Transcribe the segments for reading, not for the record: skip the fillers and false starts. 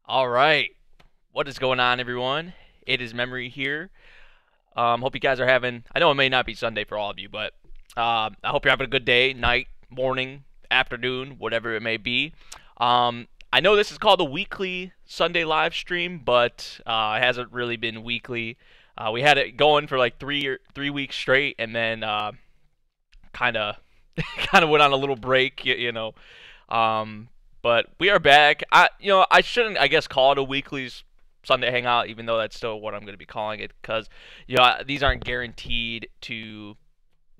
All right. What is going on, everyone? It is Memory here. Hope you guys are having. I know it may not be Sunday for all of you, but I hope you're having a good day, night, morning, afternoon, whatever it may be. I know this is called a weekly Sunday live stream, but it hasn't really been weekly. We had it going for like 3 weeks straight, and then kind of kind of went on a little break, um, but we are back. I shouldn't, I guess, call it a weekly Sunday hangout, even though that's still what I'm going to be calling it, because these aren't guaranteed to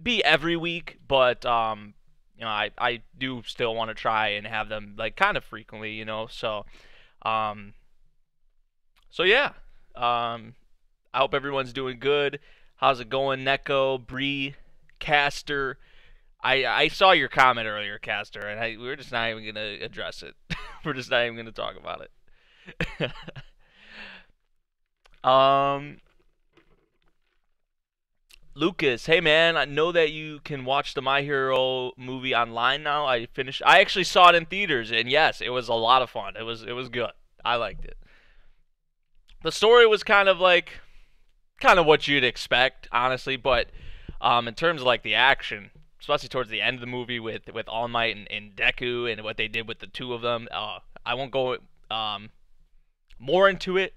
be every week, but I do still want to try and have them like kind of frequently, um, so yeah, I hope everyone's doing good. How's it going, Neko, Bree, Caster? I saw your comment earlier, Caster, and we're just not even gonna address it. We're just not even gonna talk about it. um, Lucas, hey man, I know that you can watch the My Hero movie online now. I actually saw it in theaters, and yes, it was a lot of fun. It was good. I liked it. The story was kind of what you'd expect, honestly, but in terms of like the action, especially towards the end of the movie with All Might and Deku and what they did with the two of them. I won't go um, more into it,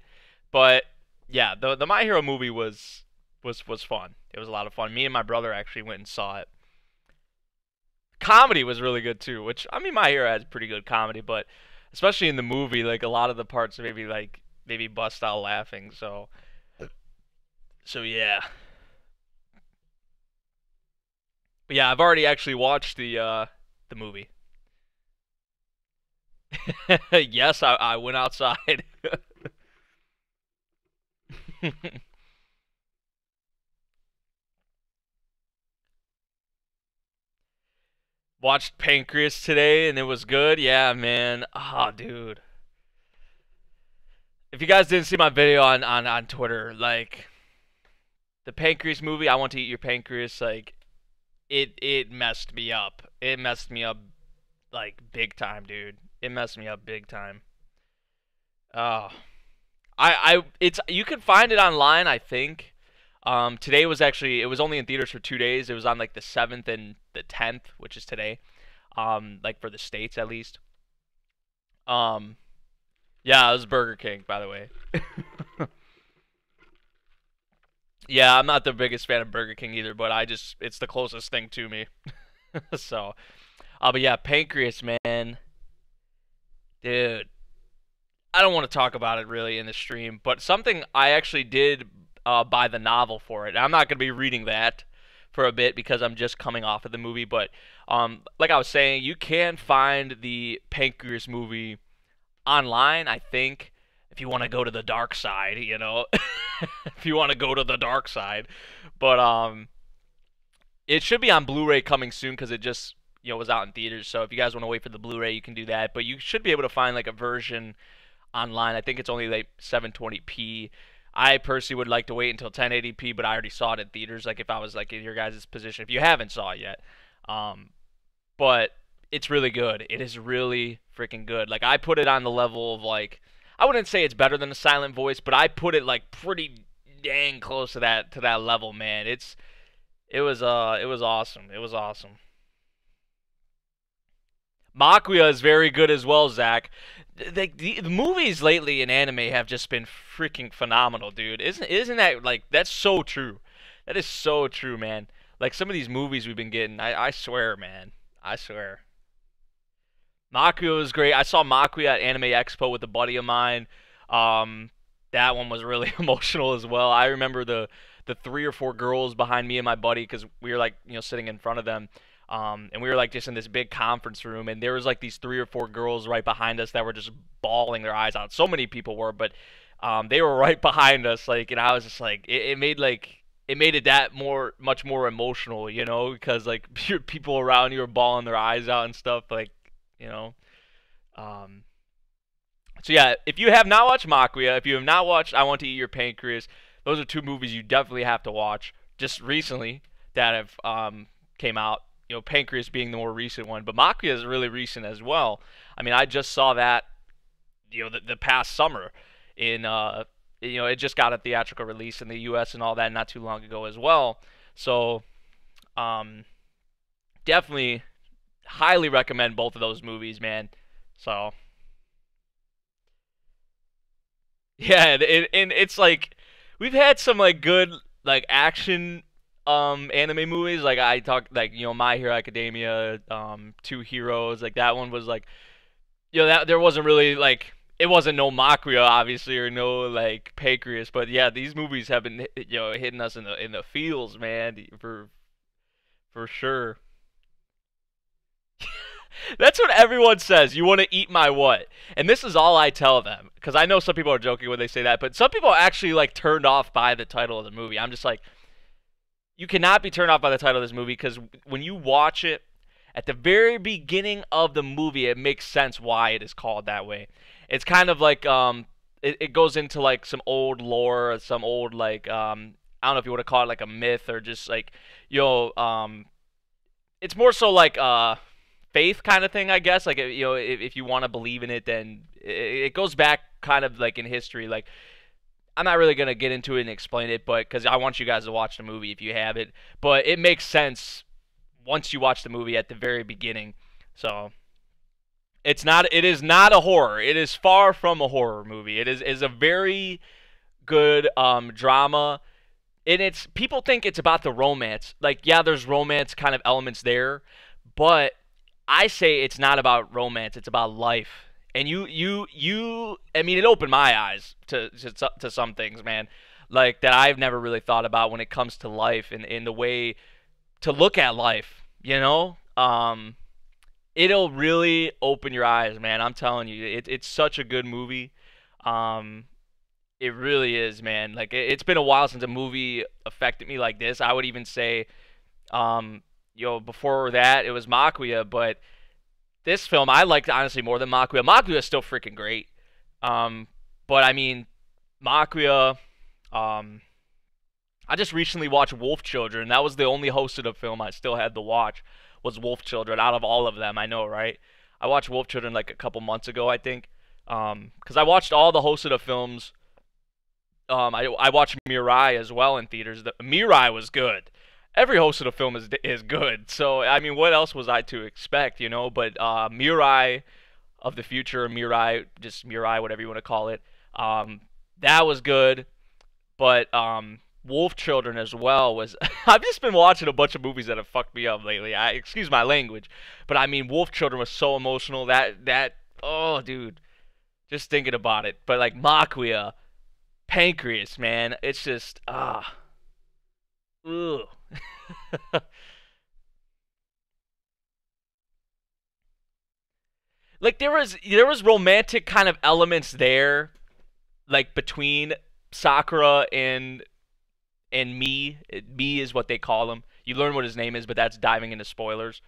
but yeah, the My Hero movie was fun. It was a lot of fun. Me and my brother actually went and saw it. Comedy was really good too, which I mean My Hero has pretty good comedy, but especially in the movie, like a lot of the parts maybe bust out laughing. So yeah. But yeah, I've already actually watched the movie. Yes, I went outside. Watched Pancreas today and it was good. Yeah, man. Ah, dude. If you guys didn't see my video on Twitter, like the Pancreas movie, I Want to Eat Your Pancreas, like it messed me up. It messed me up like big time, dude. It messed me up big time. Oh, it's you can find it online, I think. Today was actually it was only in theaters for 2 days. It was on like the 7th and the 10th, which is today. Like for the states at least. Um, yeah, it was Burger King, by the way. Yeah, I'm not the biggest fan of Burger King either, but it's the closest thing to me. So, but yeah, Pancreas, man, dude. I don't want to talk about it really in the stream, but something I actually did buy the novel for it. I'm not going to be reading that for a bit because I'm just coming off of the movie, but like I was saying, you can find the Pancreas movie online, I think, if you want to go to the dark side, if you want to go to the dark side. But it should be on Blu-ray coming soon because it just was out in theaters. So if you guys want to wait for the Blu-ray, you can do that. But you should be able to find like a version online. I think it's only like 720p. I personally would like to wait until 1080p, but I already saw it in theaters. Like if I was like in your guys' position, if you haven't saw it yet, um, but it's really good. It is really freaking good. Like I put it on the level of like I wouldn't say it's better than a Silent Voice, but I put it like pretty dang close to that level, man. It was awesome. It was awesome. Makuya is very good as well, Zach. The movies lately in anime have just been freaking phenomenal, dude. Isn't that like that's so true? That is so true, man. Like some of these movies we've been getting, I swear, man. I swear. Makuya was great. I saw Makuya at Anime Expo with a buddy of mine. Um, that one was really emotional as well. I remember the three or four girls behind me and my buddy because we were like sitting in front of them. And we were like just in this big conference room, and there was like these three or four girls right behind us that were just bawling their eyes out. So many people were, but they were right behind us, like, and I was just like, it made it that much more emotional, because like people around you were bawling their eyes out and stuff, like, you know. Um, so yeah, if you have not watched Makuya, if you have not watched I Want to Eat Your Pancreas, those are two movies you definitely have to watch just recently that have came out. Pancreas being the more recent one, but Makuya is really recent as well. I mean, I just saw that the past summer in it just got a theatrical release in the US and all that not too long ago as well. So um definitely highly recommend both of those movies, man. So yeah, and it's like we've had some like good like action anime movies. Like I talked like My Hero Academia, Two Heroes. Like that one was like that there wasn't really like it wasn't no Makuya obviously or no like Pancreas, but yeah, these movies have been hitting us in the feels, man, for sure. That's what everyone says. You want to eat my what? And this is all I tell them because I know some people are joking when they say that, but some people are actually like turned off by the title of the movie. I'm just like, you cannot be turned off by the title of this movie because when you watch it at the very beginning of the movie, it makes sense why it is called that way. It's kind of like it goes into like some old lore, or some old like I don't know if you want to call it like a myth or just like it's more so like faith kind of thing, I guess. Like if you want to believe in it, then it goes back kind of like in history. Like I'm not really gonna get into it and explain it, but because I want you guys to watch the movie if you have it. But it makes sense once you watch the movie at the very beginning. So it is not a horror. It is far from a horror movie. It is a very good drama. And it's people think it's about the romance. Like yeah, there's romance kind of elements there, but I say it's not about romance. It's about life. And I mean, it opened my eyes to some things, man. Like that I've never really thought about when it comes to life and in the way to look at life. It'll really open your eyes, man. I'm telling you, it's such a good movie. Um, it really is, man. Like it's been a while since a movie affected me like this. I would even say, before that it was Makuya, but this film I liked honestly more than Makuya. Makuya is still freaking great. But I mean, Makuya. I just recently watched Wolf Children. That was the only hosted of film I still had to watch was Wolf Children out of all of them. I know, right? I watched Wolf Children like a couple months ago, I think. Because I watched all the hosted of films. I watched Mirai as well in theaters. Mirai was good. Every hosted of film is good. So I mean, what else was I to expect, But Mirai of the future, Mirai, just Mirai, whatever you want to call it. That was good. But Wolf Children as well was. I've just been watching a bunch of movies that have fucked me up lately. Excuse my language, but I mean, Wolf Children was so emotional. That oh, dude, just thinking about it. But like Makuya, Pancreas, man, it's just ugh. Like there was romantic kind of elements there, like between Sakura and me. Me is what they call him. You learn what his name is, but that's diving into spoilers.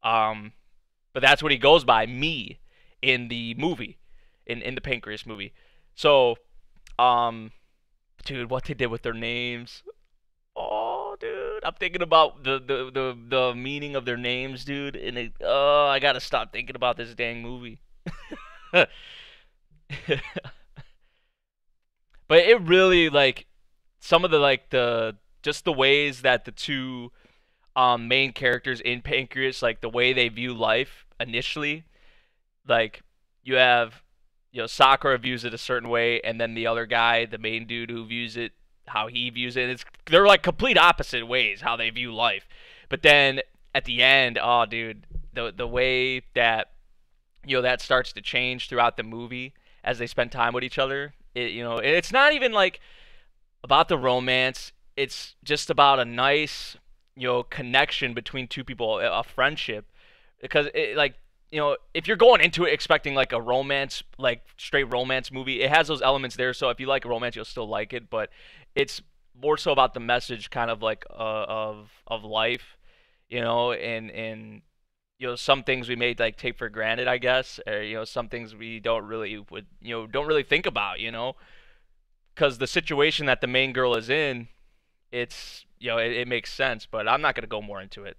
Um, but that's what he goes by, me, in the movie, in the Pancreas movie. So, um, dude, what they did with their names. Oh, dude, I'm thinking about the meaning of their names, dude, and I gotta stop thinking about this dang movie. But it really like some of the like the just the ways that the two main characters in Pancreas, like the way they view life initially, like you have Sakura views it a certain way, and then the other guy, the main dude who views it how he views it. They're like complete opposite ways how they view life. But then at the end, oh dude, the way that that starts to change throughout the movie as they spend time with each other. It's not even like about the romance. It's just about a nice, connection between two people, a friendship. Because like, if you're going into it expecting like a romance, like straight romance movie, it has those elements there. So if you like romance, you'll still like it. But it's more so about the message, kind of like of life, and some things we may like take for granted, I guess, or some things we don't really think about, because the situation that the main girl is in, it's it makes sense. But I'm not gonna go more into it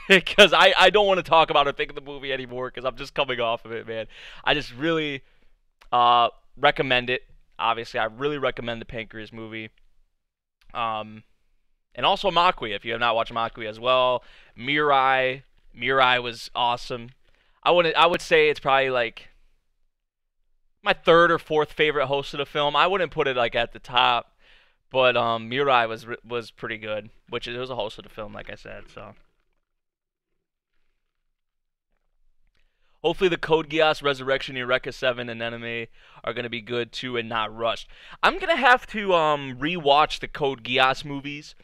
because I don't want to talk about or think of the movie anymore because I'm just coming off of it, man. I just really Uh, recommend it. Obviously, I really recommend the Pancreas movie. Um, and also Makui, if you have not watched Makui as well. Mirai, Mirai was awesome. I would say it's probably like my third or fourth favorite host of the film. I wouldn't put it like at the top, but Mirai was pretty good, which it was a host of the film, like I said. So hopefully the Code Geass, Resurrection, Eureka 7, and Anime are gonna be good too and not rushed. I'm gonna have to rewatch the Code Geass movies,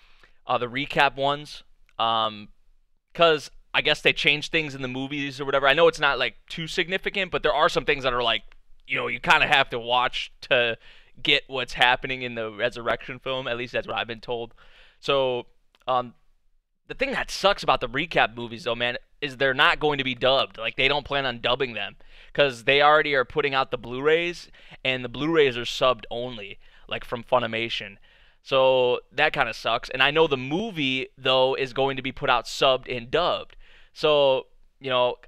the recap ones, because I guess they changed things in the movies or whatever. I know it's not like too significant, but there are some things that are like, you kind of have to watch to get what's happening in the Resurrection film. At least that's what I've been told. So, the thing that sucks about the recap movies, though, man, is they're not going to be dubbed. Like, they don't plan on dubbing them because they already are putting out the Blu-rays, and the Blu-rays are subbed only, like from Funimation. So that kind of sucks. And I know the movie, though, is going to be put out subbed and dubbed. So,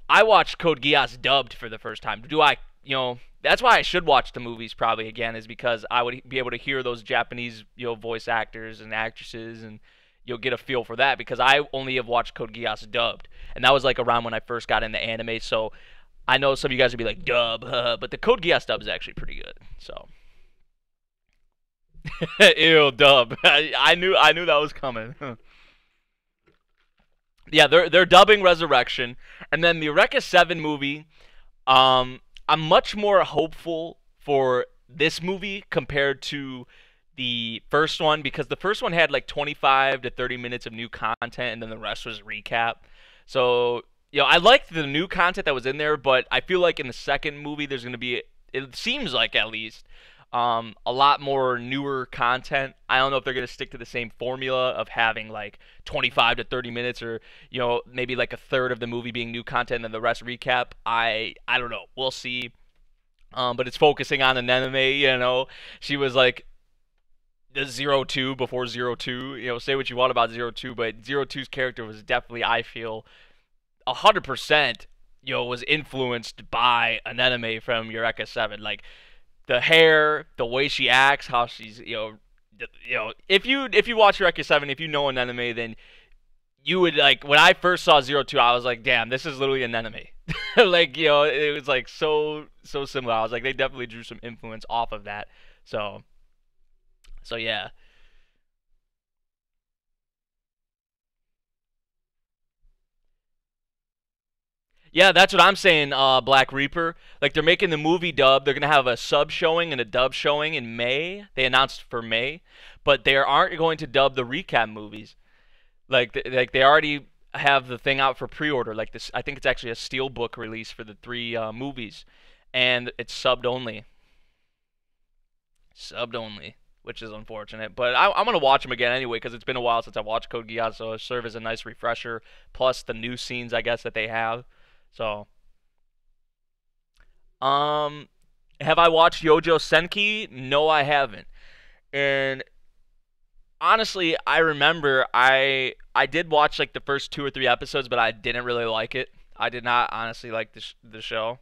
I watched Code Geass dubbed for the first time. That's why I should watch the movies probably again, is because I would be able to hear those Japanese, voice actors and actresses, and you'll get a feel for that because I only have watched Code Geass dubbed. And that was like around when I first got into anime. So I know some of you guys would be like, dub, but the Code Geass dub is actually pretty good. So. Ew, dub. I knew that was coming. Yeah, they're dubbing Resurrection, and then the Eureka 7 movie. I'm much more hopeful for this movie compared to the first one because the first one had like 25 to 30 minutes of new content, and then the rest was recap. So I liked the new content that was in there, but I feel like in the second movie there's going to be, it seems like at least, a lot more newer content. I don't know if they're going to stick to the same formula of having like 25 to 30 minutes, or maybe like a third of the movie being new content and then the rest recap. I don't know. We'll see. But it's focusing on an anime. She was like the 02 before 02. Say what you want about 02, but 02's character was definitely, I feel, 100%, was influenced by an anime from Eureka 7. Like, the hair, the way she acts, how she's, if you watch Eureka 7, if you know an anime, then you would, like, when I first saw 02, I was like, damn, this is literally an anime. Like, it was like so similar. I was like, they definitely drew some influence off of that. So yeah. Yeah, that's what I'm saying, Black Reaper. Like, they're making the movie dub. They're going to have a sub showing and a dub showing in May. They announced for May. But they aren't going to dub the recap movies. Like they already have the thing out for pre-order. Like, this, I think it's actually a steelbook release for the three movies. And it's subbed only. Subbed only, which is unfortunate. But I'm going to watch them again anyway because it's been a while since I watched Code Geass. So it'll serve as a nice refresher. Plus the new scenes, I guess, that they have. So, um, have I watched Yojo Senki? No, I haven't. And honestly, I remember I did watch like the first two or three episodes, but I didn't really like it. I did not honestly like the show.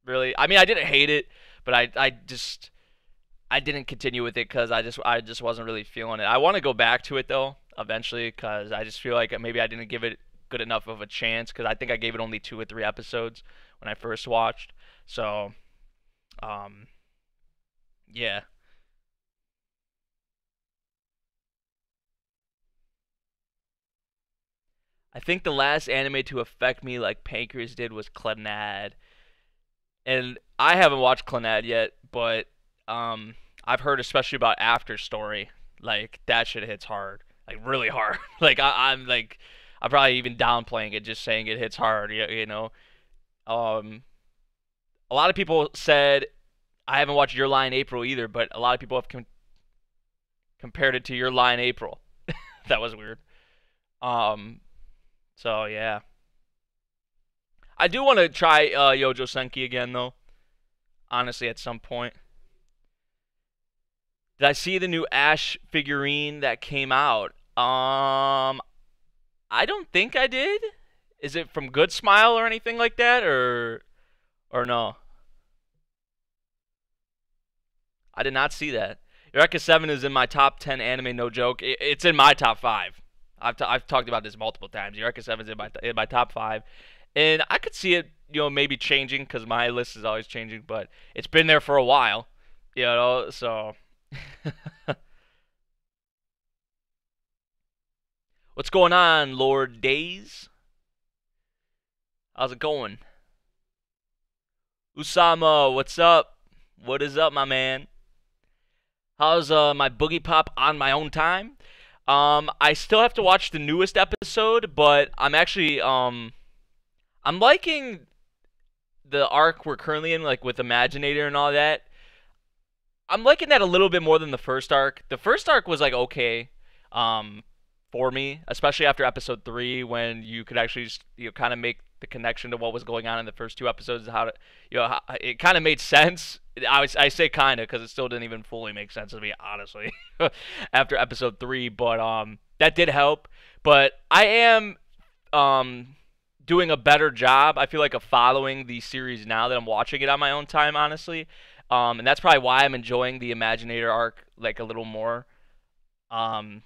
Really, I mean, I didn't hate it, but I didn't continue with it because I just wasn't really feeling it. I want to go back to it though eventually because I just feel like maybe I didn't give it good enough of a chance because I think I gave it only two or three episodes when I first watched. So, um, yeah. I think the last anime to affect me like Pancreas did was Clannad, and I haven't watched Clannad yet, but I've heard especially about After Story. Like that shit hits hard, like really hard. Like I'm like I'm probably even downplaying it, just saying it hits hard. Um, a lot of people said I haven't watched Your Lie in April either, but a lot of people have compared it to Your Lie in April. That was weird. Um, so yeah, I do want to try Yojo Senki again though. Honestly, at some point. Did I see the new Ash figurine that came out? I don't think I did. Is it from Good Smile or anything like that, or no? I did not see that. Eureka 7 is in my top 10 anime, no joke. It's in my top 5. I've talked about this multiple times. Eureka 7 is in my top 5. And I could see it, maybe changing because my list is always changing, but it's been there for a while, so. What's going on, Lord Days? How's it going? Usama, what's up? What is up, my man? How's my boogie pop on my own time? I still have to watch the newest episode, but I'm actually I'm liking the arc we're currently in, like with Imaginator and all that. I'm liking that a little bit more than the first arc. The first arc was like okay, um, for me, especially after episode 3, when you could actually just, kind of make the connection to what was going on in the first 2 episodes. How to, how, it kind of made sense. I say kind of because it still didn't even fully make sense to me, honestly, after episode 3. But that did help. But I am doing a better job, I feel like, of following the series now that I'm watching it on my own time, honestly. And that's probably why I'm enjoying the Imaginator arc like a little more. Um,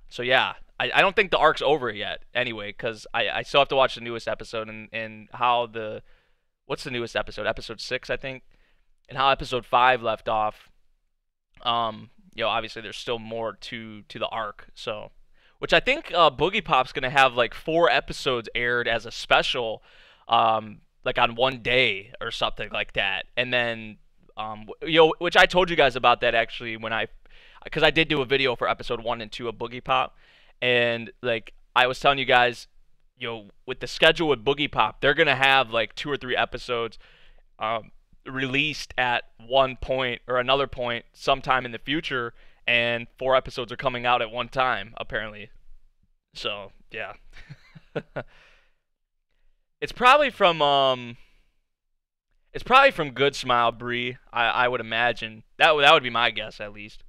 so yeah, I don't think the arc's over yet anyway, because I still have to watch the newest episode and how the what's the newest episode? Episode 6, I think, and how episode 5 left off. Obviously there's still more to the arc, so which I think Boogie Pop's gonna have like 4 episodes aired as a special, like on one day or something like that, and then which I told you guys about that actually when because I did do a video for episode 1 and 2 of Boogie Pop, and like I was telling you guys, with the schedule with Boogie Pop, they're gonna have like 2 or 3 episodes released at one point or another point sometime in the future, and 4 episodes are coming out at one time apparently. So yeah, it's probably from Good Smile Bree. I would imagine that would be my guess at least.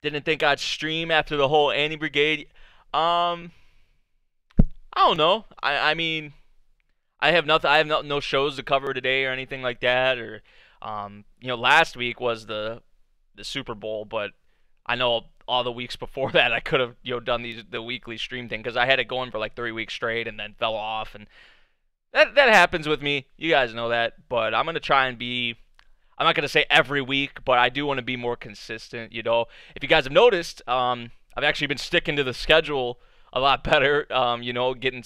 Didn't think I'd stream after the whole Annie Brigade. Um, I don't know. I mean, I have nothing. I have no shows to cover today or anything like that. Or, last week was the Super Bowl, but I know all the weeks before that I could have done the weekly stream thing because I had it going for like 3 weeks straight and then fell off, and that happens with me. You guys know that, but I'm gonna try and be. I'm not gonna say every week, but I do want to be more consistent. If you guys have noticed, I've actually been sticking to the schedule a lot better. Getting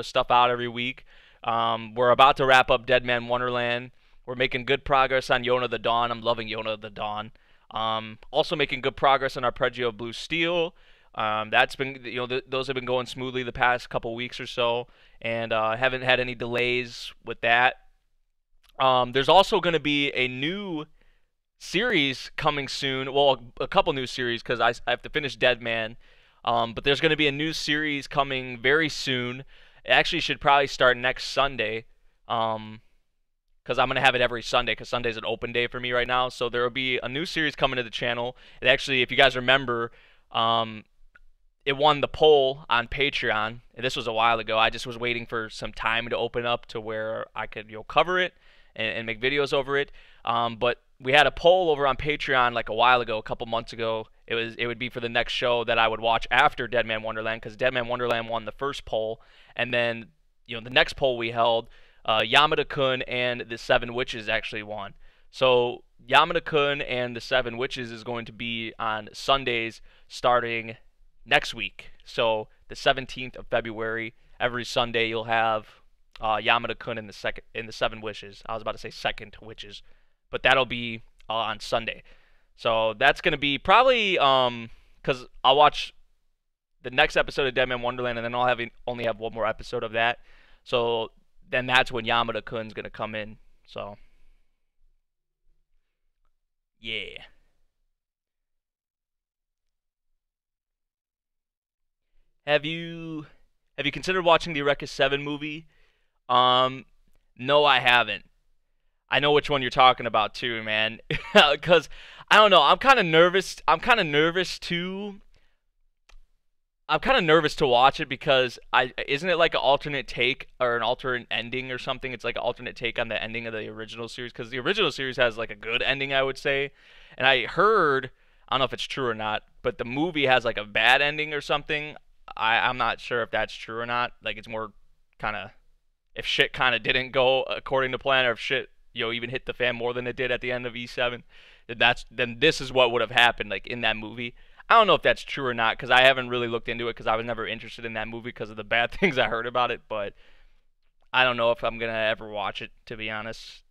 stuff out every week. We're about to wrap up Dead Man Wonderland. We're making good progress on Yona the Dawn. I'm loving Yona the Dawn. Also making good progress on Arpeggio of Blue Steel. That's been, those have been going smoothly the past couple weeks or so, and haven't had any delays with that. There's also going to be a new series coming soon. Well, a couple new series because I have to finish Dead Man. But there's going to be a new series coming very soon. It actually should probably start next Sunday. Because I'm going to have it every Sunday because Sunday's an open day for me right now. So there will be a new series coming to the channel. It actually, if you guys remember, it won the poll on Patreon. And this was a while ago. I just was waiting for some time to open up to where I could cover it and make videos over it. But we had a poll over on Patreon like a while ago, a couple months ago. It would be for the next show that I would watch after Dead Man Wonderland, because Dead Man Wonderland won the first poll, and then the next poll we held, Yamada-kun and the Seven Witches actually won. So Yamada-kun and the Seven Witches is going to be on Sundays starting next week. So the 17th of February, every Sunday you'll have Yamada-kun and the Seven Wishes. I was about to say second witches, but that'll be on Sunday. So that's gonna be probably because I'll watch the next episode of Dead Man Wonderland, and then I'll only have one more episode of that. So then that's when Yamada-kun's gonna come in. So yeah. Have you considered watching the Eureka 7 movie? Um, no, I haven't. I know which one you're talking about too, man. Because I don't know, I'm kind of nervous. I'm kind of nervous too. I'm kind of nervous to watch it because I isn't it like an alternate take or an alternate ending or something? It's like an alternate take on the ending of the original series because the original series has like a good ending, I would say. And I heard, I don't know if it's true or not, but the movie has like a bad ending or something. I'm not sure if that's true or not. Like it's more kind of if shit kind of didn't go according to plan or if shit even hit the fan more than it did at the end of E7, then this is what would have happened like in that movie. I don't know if that's true or not because I haven't really looked into it because I was never interested in that movie because of the bad things I heard about it. But I don't know if I'm gonna ever watch it to be honest.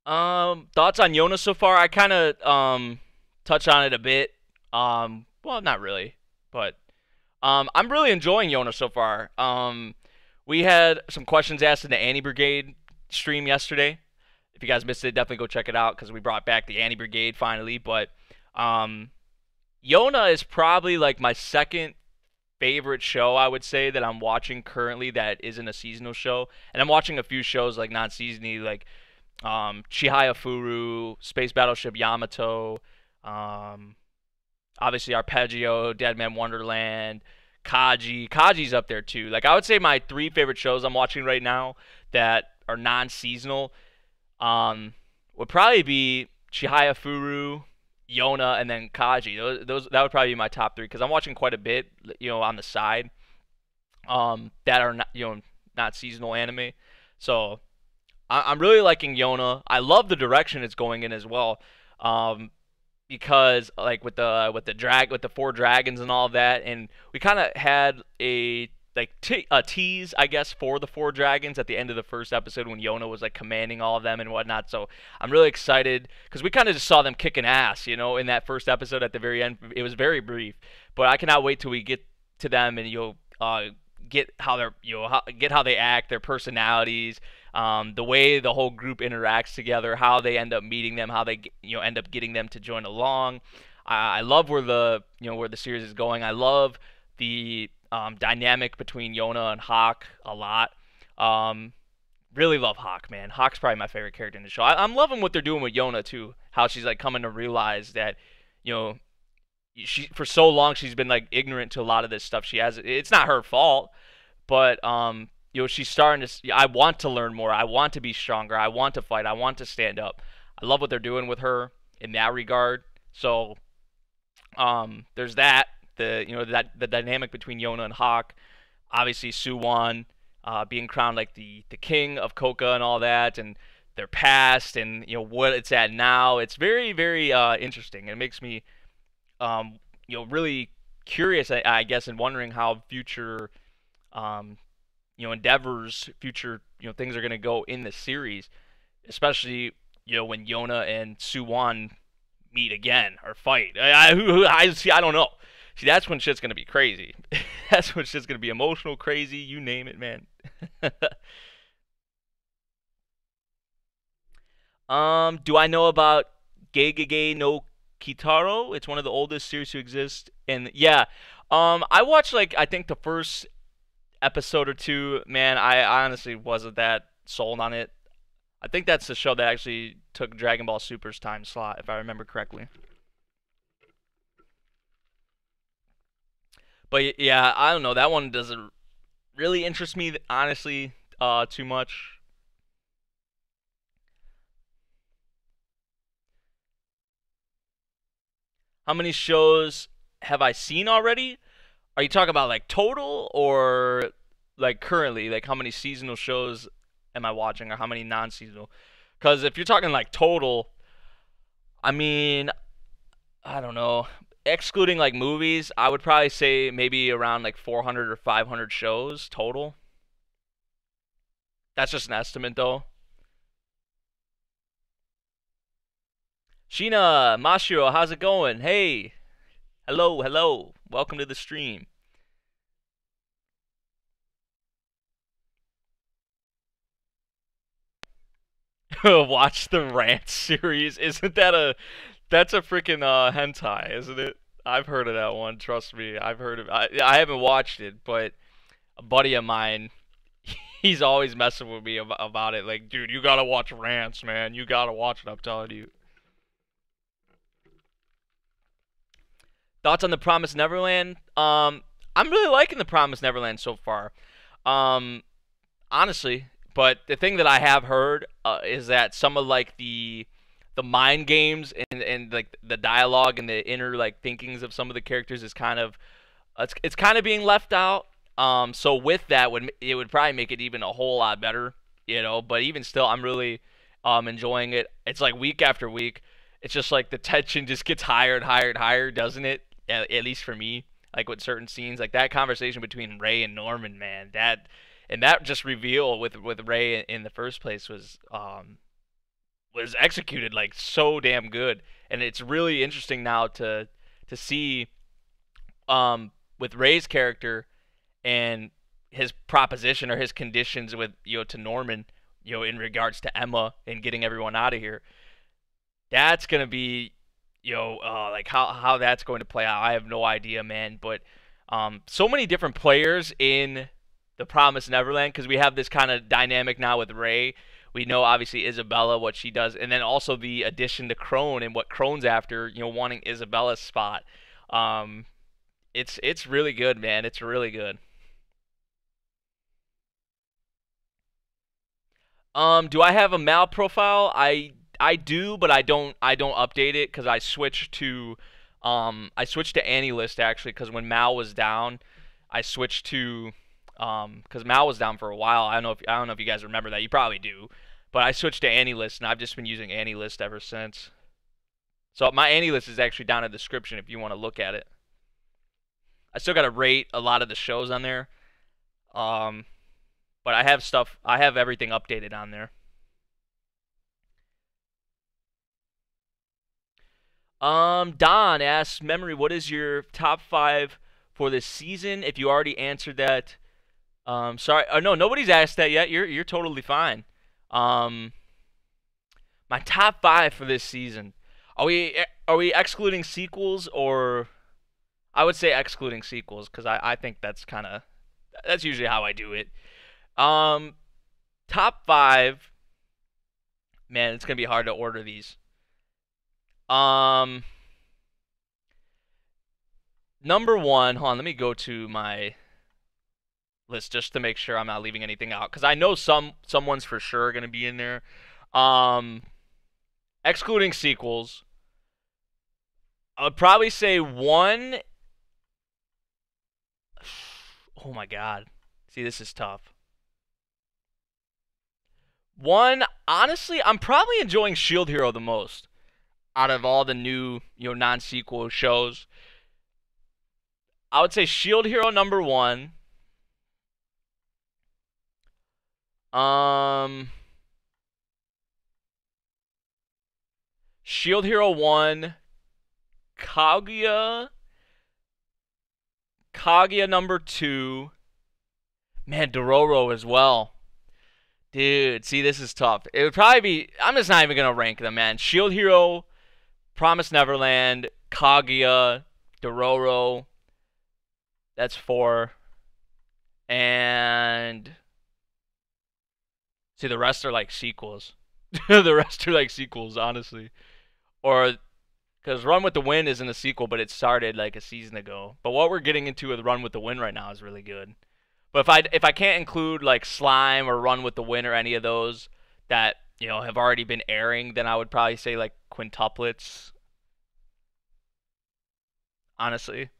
Thoughts on Yona so far? I kind of touch on it a bit. Well, not really, but I'm really enjoying Yona so far. We had some questions asked in the Annie Brigade stream yesterday. If you guys missed it, definitely go check it out because we brought back the Annie Brigade finally. But um, Yona is probably like my second favorite show I would say that I'm watching currently that isn't a seasonal show. And I'm watching a few shows like non-seasony like Chihaya Furu, Space Battleship Yamato, um, obviously Arpeggio, Deadman Wonderland, Kaji. Kaji's up there too. Like I would say my three favorite shows I'm watching right now that are non-seasonal would probably be Chihaya Furu, Yona, and then Kaji. Those that would probably be my top three because I'm watching quite a bit, on the side, that are not not seasonal anime. So I'm really liking Yona. I love the direction it's going in as well. Um, because like with the four dragons and all of that, and we kind of had a tease, I guess, for the four dragons at the end of the first episode when Yona was like commanding all of them and whatnot. So I'm really excited because we kind of just saw them kicking ass, in that first episode at the very end. It was very brief, but I cannot wait till we get to them and you'll get how they're get how they act, their personalities, the way the whole group interacts together, how they end up meeting them, how they end up getting them to join along. I love where where the series is going. I love the dynamic between Yona and Hawk a lot. Um, really love Hawk, man. Hawk's probably my favorite character in the show. I'm loving what they're doing with Yona too. How she's like coming to realize that you know she for so long she's been like ignorant to a lot of this stuff. She has it's not her fault, but she's starting to. I want to learn more. I want to be stronger. I want to fight. I want to stand up. I love what they're doing with her in that regard. So there's that. The dynamic between Yona and Hawk. Obviously, Suwon being crowned like the king of Coca and all that, and their past and what it's at now. It's very very interesting. It makes me really curious, I guess, and wondering how future um, endeavors, future things are gonna go in the series, especially when Yona and Suwon meet again or fight. I see. I don't know. See, that's when shit's gonna be crazy. That's when shit's gonna be emotional, crazy. You name it, man. Do I know about Gegege no Kitaro? It's one of the oldest series to exist, and yeah, I watched like I think the first episode or two. Man, I honestly wasn't that sold on it. I think that's the show that actually took Dragon Ball Super's time slot, if I remember correctly. But yeah, I don't know. That one doesn't really interest me, honestly, too much. How many shows have I seen already? Are you talking about like total or like currently? Like how many seasonal shows am I watching or how many non-seasonal? Because if you're talking like total, I mean, I don't know. Excluding like movies, I would probably say maybe around like 400 or 500 shows total. That's just an estimate though. Sheena, Mashiro, how's it going? Hey, hello, hello. Welcome to the stream. Watch the Rant series. Isn't that that's a freaking hentai, isn't it? I've heard of that one. Trust me, I've heard of. I haven't watched it, but a buddy of mine, He's always messing with me about it. Like, dude, you gotta watch Rants, man. You gotta watch it. I'm telling you. Thoughts on the Promised Neverland? I'm really liking the Promised Neverland so far. Um, honestly, but the thing that I have heard is that some of like the mind games and like the dialogue and the inner like thinkings of some of the characters is kind of it's kind of being left out. So with that, would it would probably make it even a whole lot better, you know. But even still, I'm really enjoying it. It's like week after week. It's just like the tension just gets higher and higher and higher, doesn't it? At least for me, like with certain scenes, like that conversation between Ray and Norman, man, that just reveal with Ray in the first place was executed like so damn good, and it's really interesting now to see with Ray's character and his proposition or his conditions with to Norman, in regards to Emma and getting everyone out of here. That's gonna be like how that's going to play out. I have no idea, man. But so many different players in the Promised Neverland, because we have this kind of dynamic now with Ray. We know obviously Isabella, what she does, and then also the addition to Crone and what Crone's after, wanting Isabella's spot. It's really good, man. It's really good. Do I have a Mal profile? I do, but I don't update it because I switched to AnyList actually, because when Mal was down, I switched to because Mal was down for a while. I don't know if you guys remember that. You probably do. But I switched to AnyList, and I've just been using AnyList ever since. So my AnyList is actually down in the description if you want to look at it. I still got to rate a lot of the shows on there. Um, but I have everything updated on there. Don asks, Memory, what is your top 5 for this season? If you already answered that, sorry. No, nobody's asked that yet. You're totally fine. Um, my top 5 for this season. Are we excluding sequels, or I would say excluding sequels, because I think that's usually how I do it. Um, Top 5. Man, it's gonna be hard to order these. Um, Number 1. Hold on, let me go to my list just to make sure I'm not leaving anything out, because I know someone's for sure gonna be in there. Um, Excluding sequels, I would probably say 1. Oh my God, see, this is tough. 1, honestly, I'm probably enjoying Shield Hero the most out of all the new non-sequel shows. I would say Shield Hero number 1. Shield Hero 1, Kaguya number 2, man, Dororo as well. Dude, see, this is tough. It would probably be, I'm just not even gonna rank them, man. Shield Hero, Promised Neverland, Kaguya, Dororo. That's 4. And see, the rest are like sequels. The rest are like sequels, honestly. Or because Run with the Wind isn't a sequel, but it started like a season ago. But what we're getting into with Run with the Wind right now is really good. But if I can't include like Slime or Run with the Wind or any of those that have already been airing, then I would probably say like quintuplets. Honestly,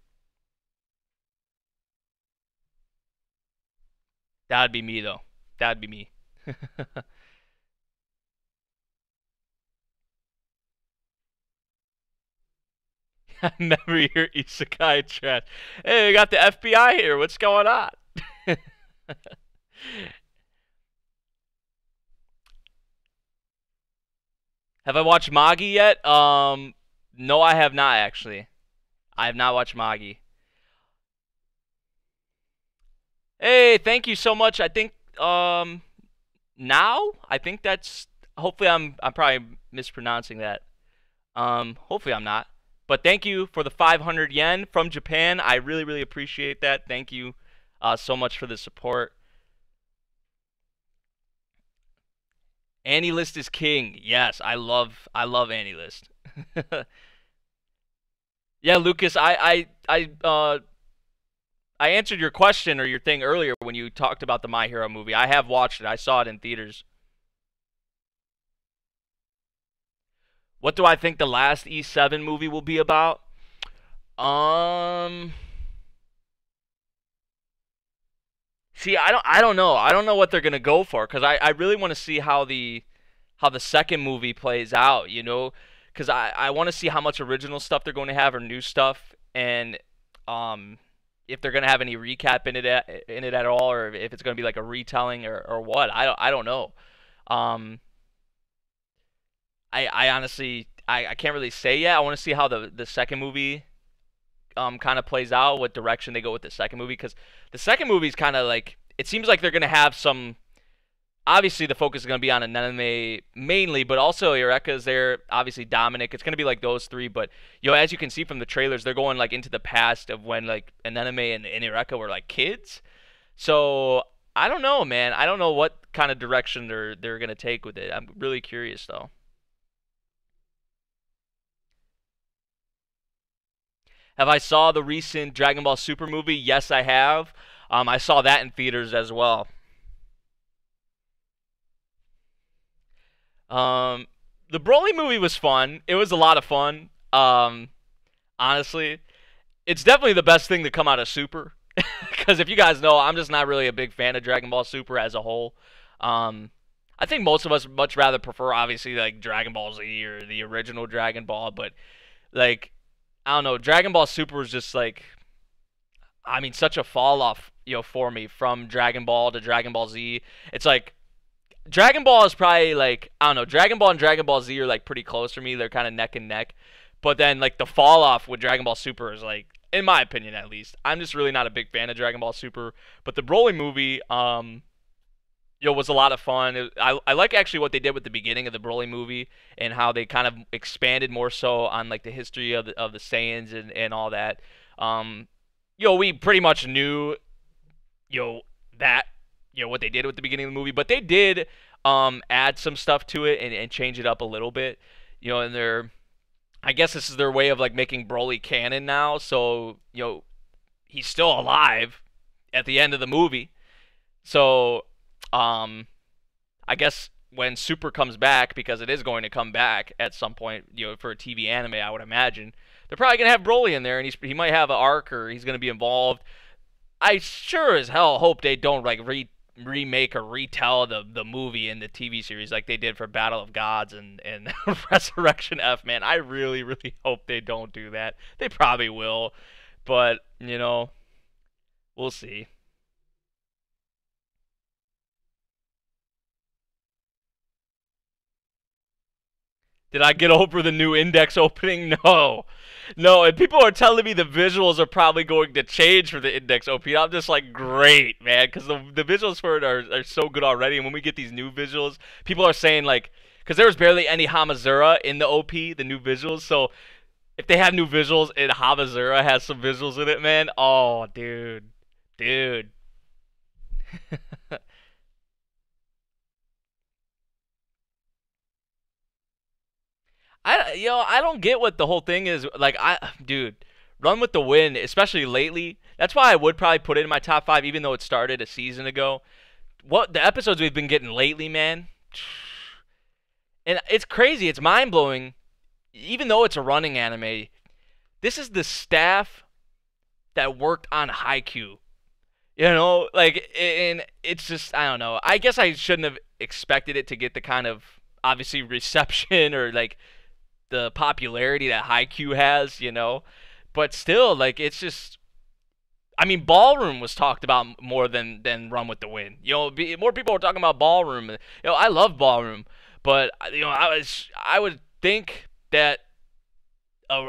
that'd be me though. That'd be me. Never hear Isekai chat. Hey, we got the FBI here. What's going on? Have I watched Magi yet? No, I have not actually. I have not watched Magi. Hey, thank you so much. I think now I think that's hopefully I'm probably mispronouncing that. Hopefully I'm not. But thank you for the 500 yen from Japan. I really, really appreciate that. Thank you so much for the support. Annie List is king. Yes, I love Annie List. Yeah, Lucas, I answered your question or your thing earlier when you talked about the My Hero movie. I have watched it. I saw it in theaters. What do I think the last E7 movie will be about? Um, See, I don't know. I don't know what they're gonna go for because I really want to see how the second movie plays out. Because I want to see how much original stuff they're going to have or new stuff, and um, if they're gonna have any recap in it at all, or if it's gonna be like a retelling or what. I don't know. Um, I honestly I can't really say yet. I want to see how the second movie kind of plays out, what direction they go with the second movie, because the second movie is kind of like it seems like they're gonna have some. Obviously, the focus is gonna be on Anime mainly, but also Eureka's there. Obviously, Dominic. It's gonna be like those three, but as you can see from the trailers, they're going like into the past of when like Anime and Eureka were like kids. So I don't know, man. I don't know what kind of direction they're gonna take with it. I'm really curious though. Have I saw the recent Dragon Ball Super movie? Yes, I have. I saw that in theaters as well. Um, the Broly movie was fun. It was a lot of fun. Honestly, it's definitely the best thing to come out of Super. Because if you guys know, I'm just not really a big fan of Dragon Ball Super as a whole. Um, I think most of us much rather prefer obviously like Dragon Ball Z or the original Dragon Ball, but like I don't know, Dragon Ball Super was just like I mean such a fall off, for me from Dragon Ball to Dragon Ball Z. It's like Dragon Ball is probably like I don't know, Dragon Ball and Dragon Ball Z are like pretty close for me. They're kind of neck and neck. But then like the fall off with Dragon Ball Super is like in my opinion at least. I'm just really not a big fan of Dragon Ball Super, but the Broly movie was a lot of fun. I like actually what they did with the beginning of the Broly movie and how they kind of expanded more so on like the history of the Saiyans and all that. Um, we pretty much knew you know that what they did with the beginning of the movie, but they did add some stuff to it and change it up a little bit. And I guess this is their way of like making Broly canon now. So he's still alive at the end of the movie. So um, I guess when Super comes back, because it is going to come back at some point, for a TV anime, I would imagine they're probably gonna have Broly in there, and he might have an arc or he's gonna be involved. I sure as hell hope they don't like remake or retell the movie in the TV series like they did for Battle of Gods and Resurrection F. Man, I really really hope they don't do that. They probably will, but we'll see. Did I get over the new index opening? No. No, and people are telling me the visuals are probably going to change for the index opening. I'm just like, great, man, because the visuals for it are so good already. And when we get these new visuals, people are saying, like, because there was barely any Hamazura in the OP, the new visuals. So if they have new visuals and Hamazura has some visuals in it, man, oh, dude. Dude. I don't get what the whole thing is. Like dude, Run with the Wind, especially lately. That's why I would probably put it in my top five, even though it started a season ago. What the episodes we've been getting lately, man, and it's crazy. It's mind blowing. Even though it's a running anime, this is the staff that worked on Haikyuu. Like, and it's just I don't know. I guess I shouldn't have expected it to get the kind of obviously reception or like the popularity that Haikyuu has. But still, like it's just. I mean, Ballroom was talked about more than Run with the Wind. More people were talking about Ballroom. I love Ballroom, but I would think that a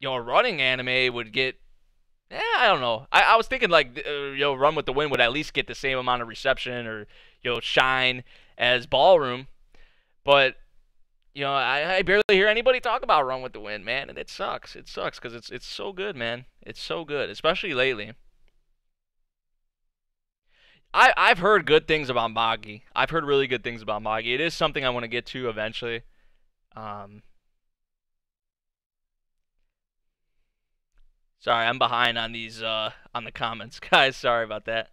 a running anime would get. I don't know. I was thinking like Run with the Wind would at least get the same amount of reception or shine as Ballroom, but I barely hear anybody talk about Run with the Wind, man, and it sucks. It sucks because it's so good, man. It's so good, especially lately. I've heard good things about Magi. I've heard really good things about Magi. It is something I want to get to eventually. Um, Sorry, I'm behind on these on the comments, guys. Sorry about that.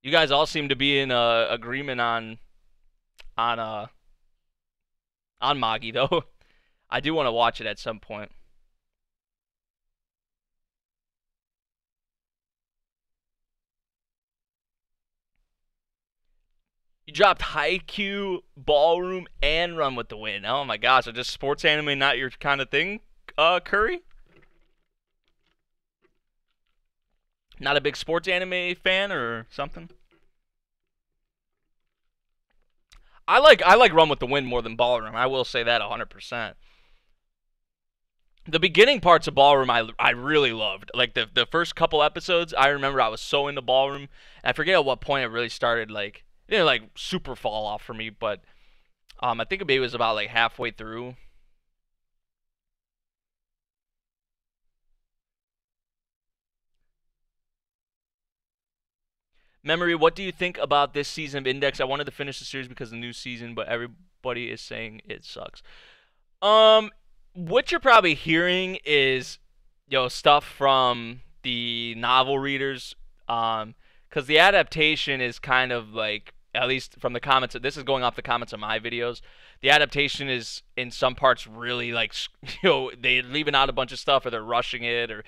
You guys all seem to be in agreement on uh on Magi though. I do want to watch it at some point. You dropped Haikyuu, Ballroom, and Run with the Wind. Oh my gosh, are just sports anime not your kind of thing, Curry? Not a big sports anime fan or something? I like Run with the Wind more than Ballroom. I will say that 100%. The beginning parts of Ballroom I really loved. Like the first couple episodes, I remember I was so into Ballroom. And I forget at what point it really started like it didn't like super fall off for me, but I think maybe it was about like halfway through. Memory, what do you think about this season of Index? I wanted to finish the series because of the new season, but everybody is saying it sucks. Um, what you're probably hearing is, stuff from the novel readers. Because the adaptation is kind of like, at least from the comments. This is going off the comments of my videos. The adaptation is in some parts really like, they're leaving out a bunch of stuff or they're rushing it or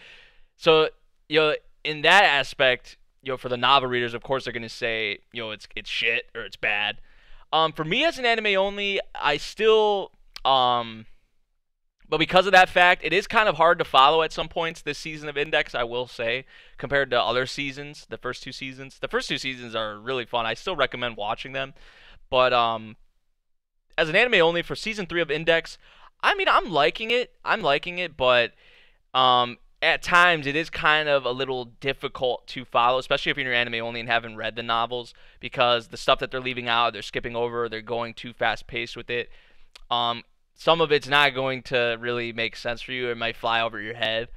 so. In that aspect, for the novel readers, of course they're gonna say, it's shit or it's bad. For me as an anime only, I still but because of that fact, it is kind of hard to follow at some points this season of Index, I will say, compared to other seasons, the first two seasons. The first two seasons are really fun. I still recommend watching them. But as an anime only for season 3 of Index, I mean, I'm liking it. I'm liking it, but at times it is kind of a little difficult to follow, especially if you're anime only and haven't read the novels, because the stuff that they're leaving out, they're skipping over, they're going too fast paced with it. Um, some of it's not going to really make sense for you. It might fly over your head.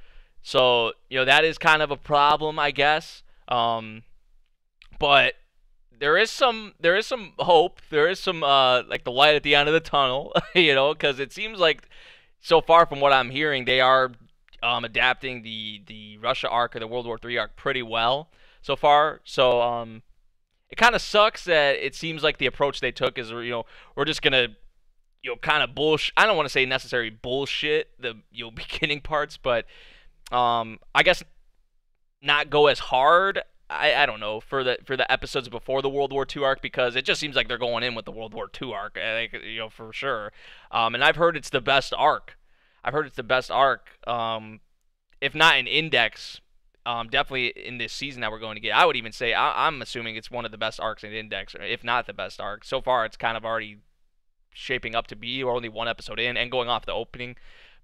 So, that is kind of a problem, I guess. But there is some hope. There is some like the light at the end of the tunnel, because it seems like so far from what I'm hearing, they are adapting the Russia arc or the World War III arc pretty well so far. So it kind of sucks that it seems like the approach they took is we're just gonna kind of bullshit. I don't want to say necessary bullshit the beginning parts, but I guess not go as hard. I don't know for the episodes before the World War II arc because it just seems like they're going in with the World War II arc. I think for sure. And I've heard it's the best arc. I've heard it's the best arc. If not in Index, definitely in this season that we're going to get. I would even say I'm assuming it's one of the best arcs in Index, if not the best arc. So far, it's kind of already shaping up to be. We're only one episode in and going off the opening,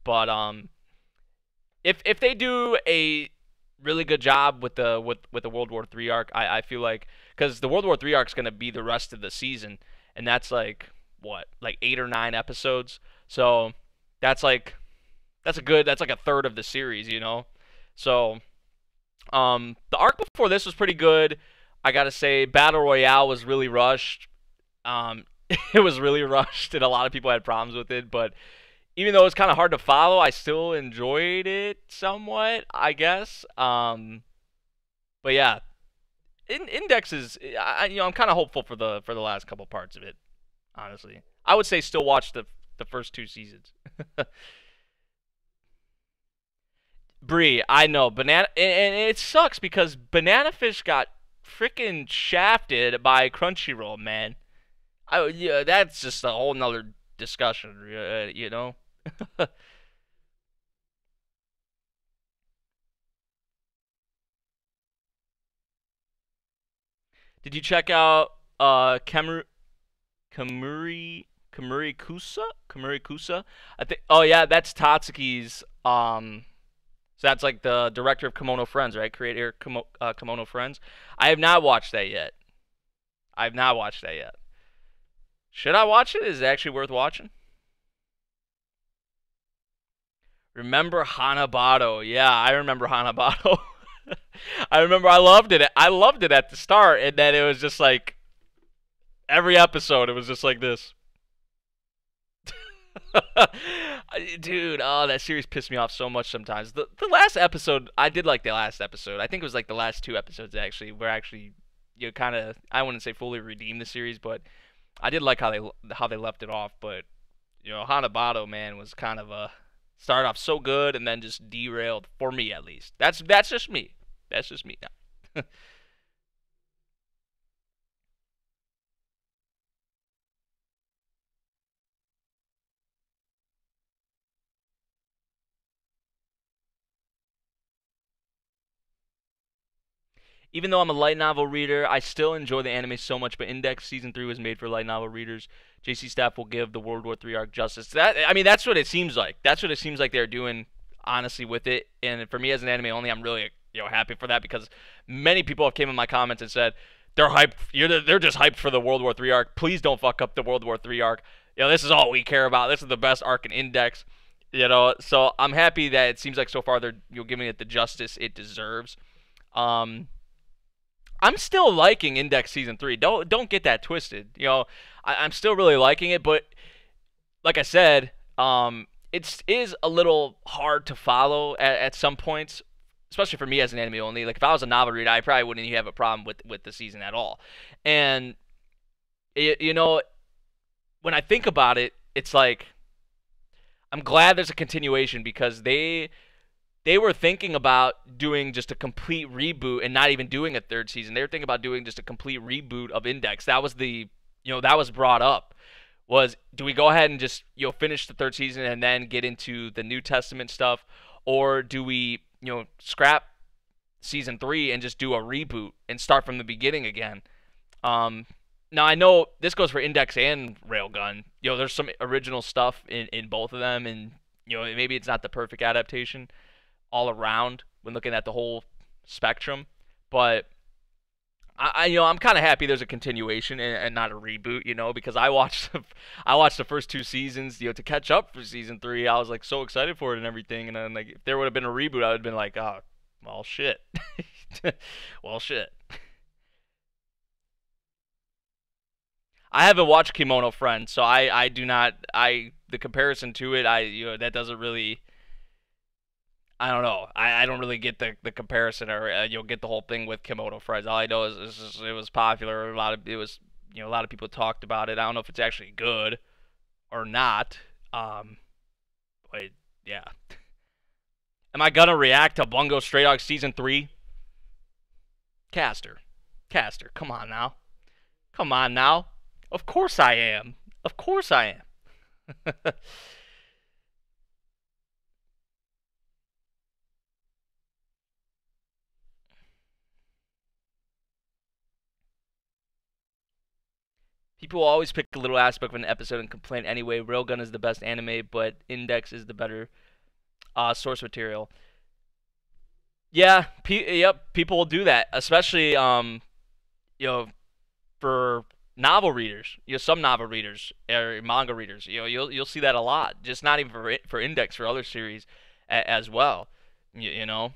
but if they do a really good job with the World War III arc, I feel like because the World War III arc is going to be the rest of the season, and that's like what, like 8 or 9 episodes. So that's like that's like a third of the series. So the arc before this was pretty good. I gotta say, Battle Royale was really rushed. It was really rushed, and a lot of people had problems with it. But even though it's kind of hard to follow, I still enjoyed it somewhat, I guess. But yeah, Index is, I'm kind of hopeful for the last couple parts of it. Honestly, I would say still watch the first 2 seasons. Bree, I know banana, and it sucks because Banana Fish got freaking shafted by Crunchyroll, man. Yeah, that's just a whole nother discussion. Did you check out Kamuri Kusa? I think. Oh yeah, that's Tatsuki's. So that's like the director of Kimono Friends, right? Creator Kimono Friends. I have not watched that yet. I have not watched that yet. Should I watch it? Is it actually worth watching? Remember Hanabado? Yeah, I remember Hanabado. I remember I loved it. I loved it at the start, and then it was just like every episode, it was just like this. Dude, oh, that series pissed me off so much sometimes. The last episode, I did like the last episode. I think it was like the last two episodes actually, where actually you kind of, I wouldn't say fully redeemed the series, but I did like how they left it off. But Hanabado, man, was kind of a started off so good and then just derailed for me at least. That's just me. That's just me now. Even though I'm a light novel reader, I still enjoy the anime so much. But Index Season 3 was made for light novel readers. JC Staff will give the World War III arc justice. I mean, that's what it seems like. That's what it seems like they're doing, honestly, with it. And for me as an anime only, I'm really happy for that because many people have came in my comments and said they're hyped. They're just hyped for the World War III arc. Please don't fuck up the World War III arc. This is all we care about. This is the best arc in Index. So I'm happy that it seems like so far they're giving it the justice it deserves. Um, I'm still liking Index Season 3. Don't get that twisted. I'm still really liking it, but like I said, it is a little hard to follow at some points, especially for me as an anime only. Like if I was a novel reader, I probably wouldn't even have a problem with the season at all. And you know, when I think about it, it's like I'm glad there's a continuation because they were thinking about doing just a complete reboot and not even doing a third season. They were thinking about doing just a complete reboot of Index. That was that was brought up. Was do we go ahead and just finish the third season and then get into the New Testament stuff, or do we scrap season 3 and just do a reboot and start from the beginning again? Now I know this goes for Index and Railgun. There's some original stuff in both of them, and maybe it's not the perfect adaptation all around when looking at the whole spectrum, but I'm kind of happy there's a continuation and not a reboot, because I watched the first two seasons, to catch up for season 3. I was like so excited for it and everything, and then like if there would have been a reboot, I would have been like, oh, well, shit, well, shit. I haven't watched Kimono Friend, so I do not the comparison to it, that doesn't really. I don't know. I don't really get the comparison, or you'll get the whole thing with Kimono Friends. All I know is just, it was popular. A lot of people talked about it. I don't know if it's actually good or not. But yeah. Am I gonna react to Bungo Stray Dogs season 3? Caster, come on now, come on now. Of course I am. Of course I am. People will always pick a little aspect of an episode and complain anyway. Railgun is the best anime, but Index is the better source material. Yeah, yep, people will do that, especially you know, for novel readers. Some novel readers or manga readers. You'll see that a lot. Just not even for Index, for other series as well. You know.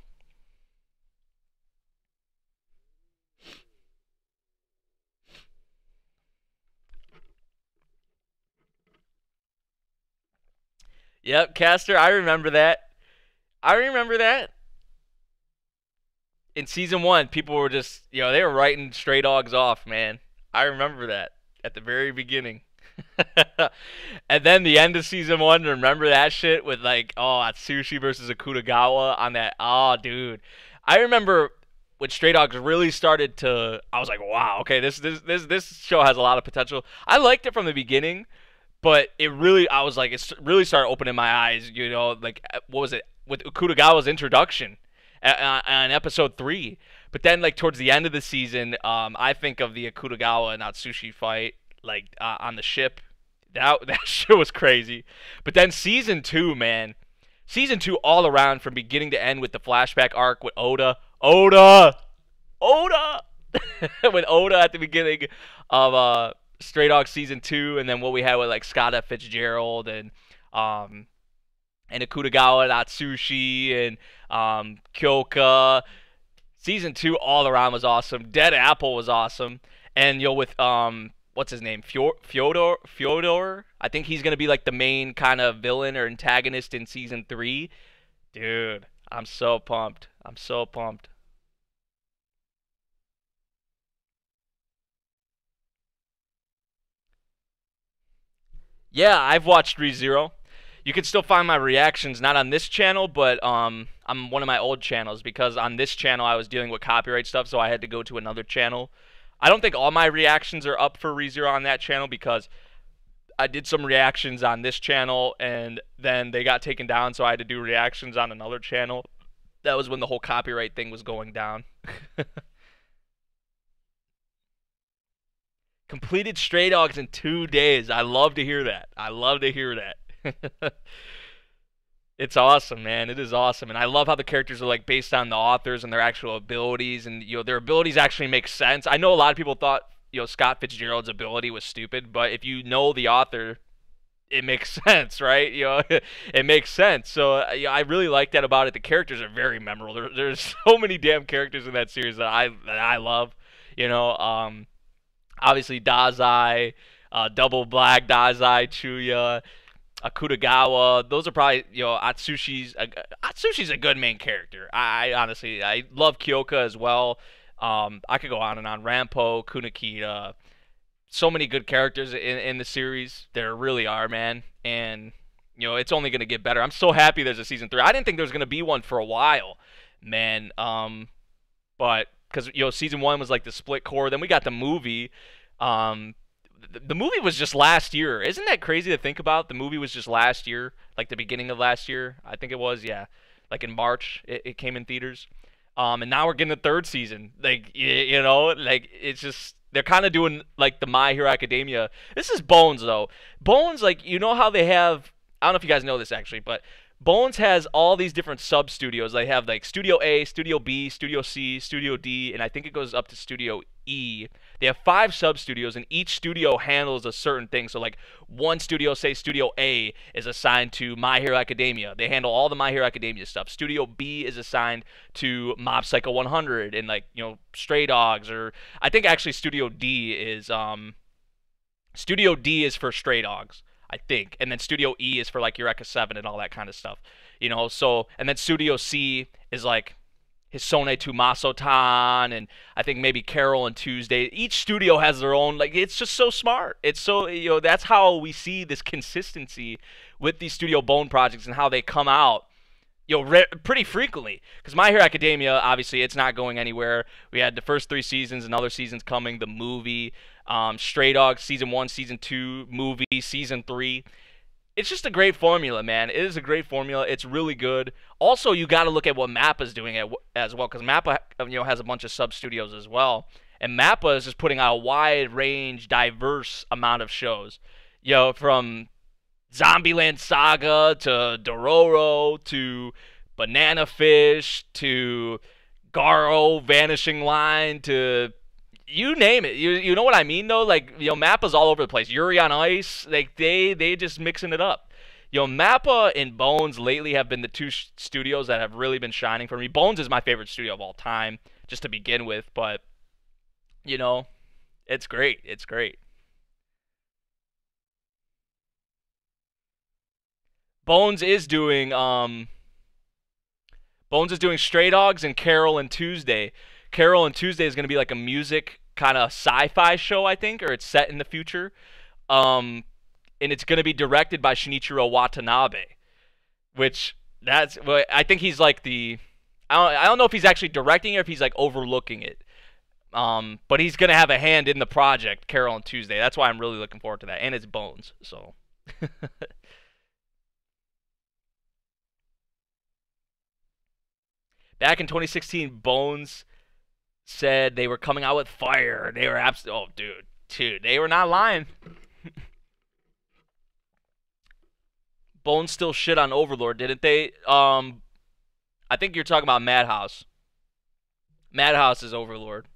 Yep, Caster, I remember that. I remember that. In season 1, people were just, they were writing Stray Dogs off, man. I remember that at the very beginning. And then the end of season 1, remember that shit with like, oh, Atsushi versus Akutagawa on that. Oh, dude. I remember when Stray Dogs really started to, I was like, wow, okay, this show has a lot of potential. I liked it from the beginning, but I was like, it really started opening my eyes, like, what was it? With Akutagawa's introduction on episode 3. But then, like, towards the end of the season, I think of the Akutagawa and Atsushi fight, like, on the ship. That shit was crazy. But then season 2, man. Season 2 all around from beginning to end with the flashback arc with Oda. Oda! Oda! With Oda at the beginning of Stray Dogs season 2, and then what we had with, like, Scott F. Fitzgerald and and Akutagawa, Natsushi, and Kyoka. Season 2 all around was awesome. Dead Apple was awesome. And with what's his name? Fyodor? I think he's gonna be like the main kind of villain or antagonist in season 3. Dude, I'm so pumped. I'm so pumped. Yeah, I've watched ReZero. You can still find my reactions not on this channel, but on one of my old channels, because on this channel I was dealing with copyright stuff, so I had to go to another channel. I don't think all my reactions are up for ReZero on that channel, because I did some reactions on this channel and then they got taken down, so I had to do reactions on another channel. That was when the whole copyright thing was going down. Completed Stray Dogs in 2 days. I love to hear that. I love to hear that. It's awesome, man. It is awesome, and I love how the characters are like based on the authors and their actual abilities, and their abilities actually make sense. I know a lot of people thought Scott Fitzgerald's ability was stupid, but if you know the author, it makes sense, right? It makes sense. So I really like that about it. The characters are very memorable. There's so many damn characters in that series that I love. You know, obviously Dazai, Double Black Dazai, Chuya, Akutagawa. Those are probably Atsushi's a good main character. I honestly I love Kyoka as well. I could go on and on. Rampo, Kunakita, so many good characters in the series. There really are, man. And it's only gonna get better. I'm so happy there's a season 3. I didn't think there was gonna be one for a while, man. But because season 1 was like the split core. Then we got the movie. The movie was just last year. Isn't that crazy to think about? The movie was just last year, like the beginning of last year. I think it was, yeah. Like in March, it came in theaters. And now we're getting the third season. Like, like it's just they're kind of doing like the My Hero Academia. This is Bones though. Bones, like how they have. I don't know if you guys know this actually, but Bones has all these different sub studios. They have like Studio A, Studio B, Studio C, Studio D, and I think it goes up to Studio E. They have 5 sub studios, and each studio handles a certain thing. So like one studio, say Studio A, is assigned to My Hero Academia. They handle all the My Hero Academia stuff. Studio B is assigned to Mob Psycho 100 and like Stray Dogs, or I think actually Studio D is for Stray Dogs, I think, and then Studio E is for like Eureka 7 and all that kind of stuff. So and then Studio C is like Hisone to Masotan, and I think maybe Carol and Tuesday. Each studio has their own, like, it's just so smart. It's so, that's how we see this consistency with these Studio Bone projects and how they come out, pretty frequently. Because My Hero Academia, obviously, it's not going anywhere. We had the first 3 seasons and other seasons coming, the movie, Stray Dogs, Season 1, Season 2, movie, Season 3. It's just a great formula, man. It is a great formula. It's really good. Also, you got to look at what Mappa's doing as well, because Mappa, has a bunch of sub studios as well, and Mappa is just putting out a wide range, diverse amount of shows. From Zombieland Saga to Dororo to Banana Fish to Garo Vanishing Line to you name it. You know what I mean though? Like, Mappa's all over the place. Yuri on Ice, like they just mixing it up. Mappa and Bones lately have been the 2 studios that have really been shining for me. Bones is my favorite studio of all time, just to begin with, but it's great. It's great. Bones is doing Bones is doing Stray Dogs and Carol and Tuesday. Carol and Tuesday is going to be like a music kind of sci-fi show, I think, or it's set in the future. And it's going to be directed by Shinichiro Watanabe, which I think he's like I don't know if he's actually directing it or if he's like overlooking it. But he's going to have a hand in the project, Carol and Tuesday. That's why I'm really looking forward to that. And it's Bones, so. Back in 2016, Bones said they were coming out with fire. They were oh, dude, they were not lying. Bones still shit on Overlord, didn't they? I think you're talking about Madhouse. Madhouse is Overlord.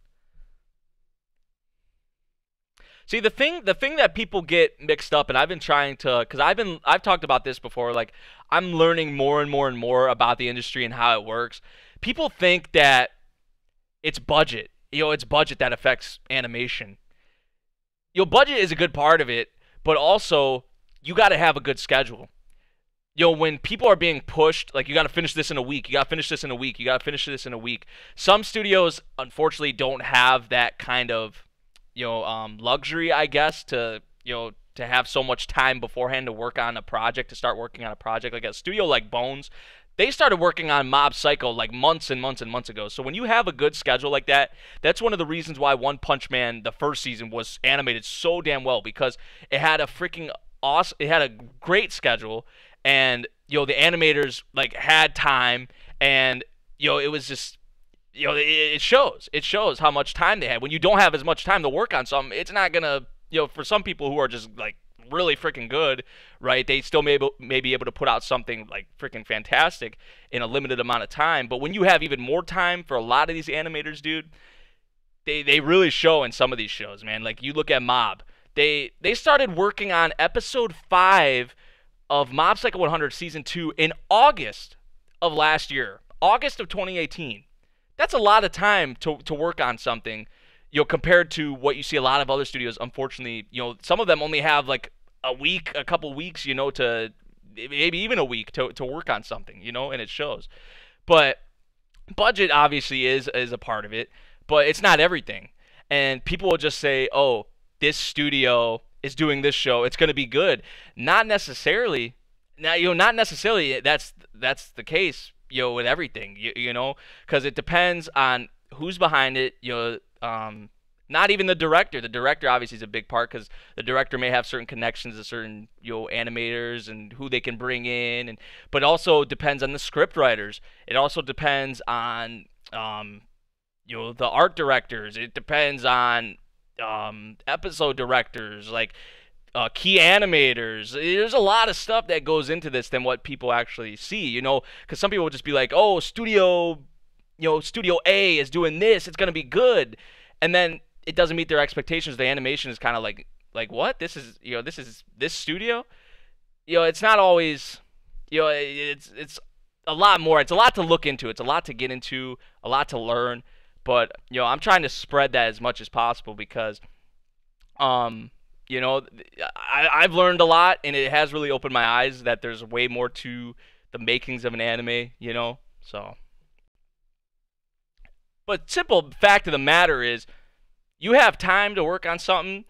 See, the thing that people get mixed up, and I've been trying to, because I've talked about this before. Like, I'm learning more and more and more about the industry and how it works. People think that it's budget. It's budget that affects animation. Budget is a good part of it, but also you got to have a good schedule. When people are being pushed, like, you got to finish this in a week, you got to finish this in a week, you got to finish this in a week. Some studios, unfortunately, don't have that kind of, luxury, I guess, to have so much time beforehand to work on a project, to start working on a project. Like a studio like Bones, they started working on Mob Psycho like months and months and months ago. So when you have a good schedule like that, that's one of the reasons why One Punch Man, the first season, was animated so damn well, because it had a freaking awesome, it had a great schedule, and the animators like had time, and it was just, it shows how much time they had. When you don't have as much time to work on something, it's not gonna, for some people who are just like really freaking good, right? They still may be able to put out something like freaking fantastic in a limited amount of time. But when you have even more time, for a lot of these animators, dude, they really show in some of these shows, man. Like, you look at Mob, they started working on episode 5 of Mob Psycho 100 season 2 in August of last year, August of 2018. That's a lot of time to work on something, compared to what you see a lot of other studios. Unfortunately, some of them only have like a week, a couple weeks, to maybe even a week to work on something, and it shows. But budget obviously is a part of it, but it's not everything. And people will just say, "Oh, this studio is doing this show, it's going to be good." Not necessarily. Now, not necessarily that's the case, with everything, because it depends on who's behind it, not even the director. The director obviously is a big part, because the director may have certain connections to certain, animators and who they can bring in, but also depends on the script writers. It also depends on, the art directors. It depends on episode directors, like key animators. There's a lot of stuff that goes into this than what people actually see, because some people will just be like, "Oh, Studio A is doing this, it's gonna be good," and then it doesn't meet their expectations. The animation is kind of like what? This studio. It's not always, it's a lot more. It's a lot to look into. It's a lot to get into, a lot to learn. But I'm trying to spread that as much as possible, because I've learned a lot, and it has really opened my eyes that there's way more to the makings of an anime. So. But simple fact of the matter is, you have time to work on something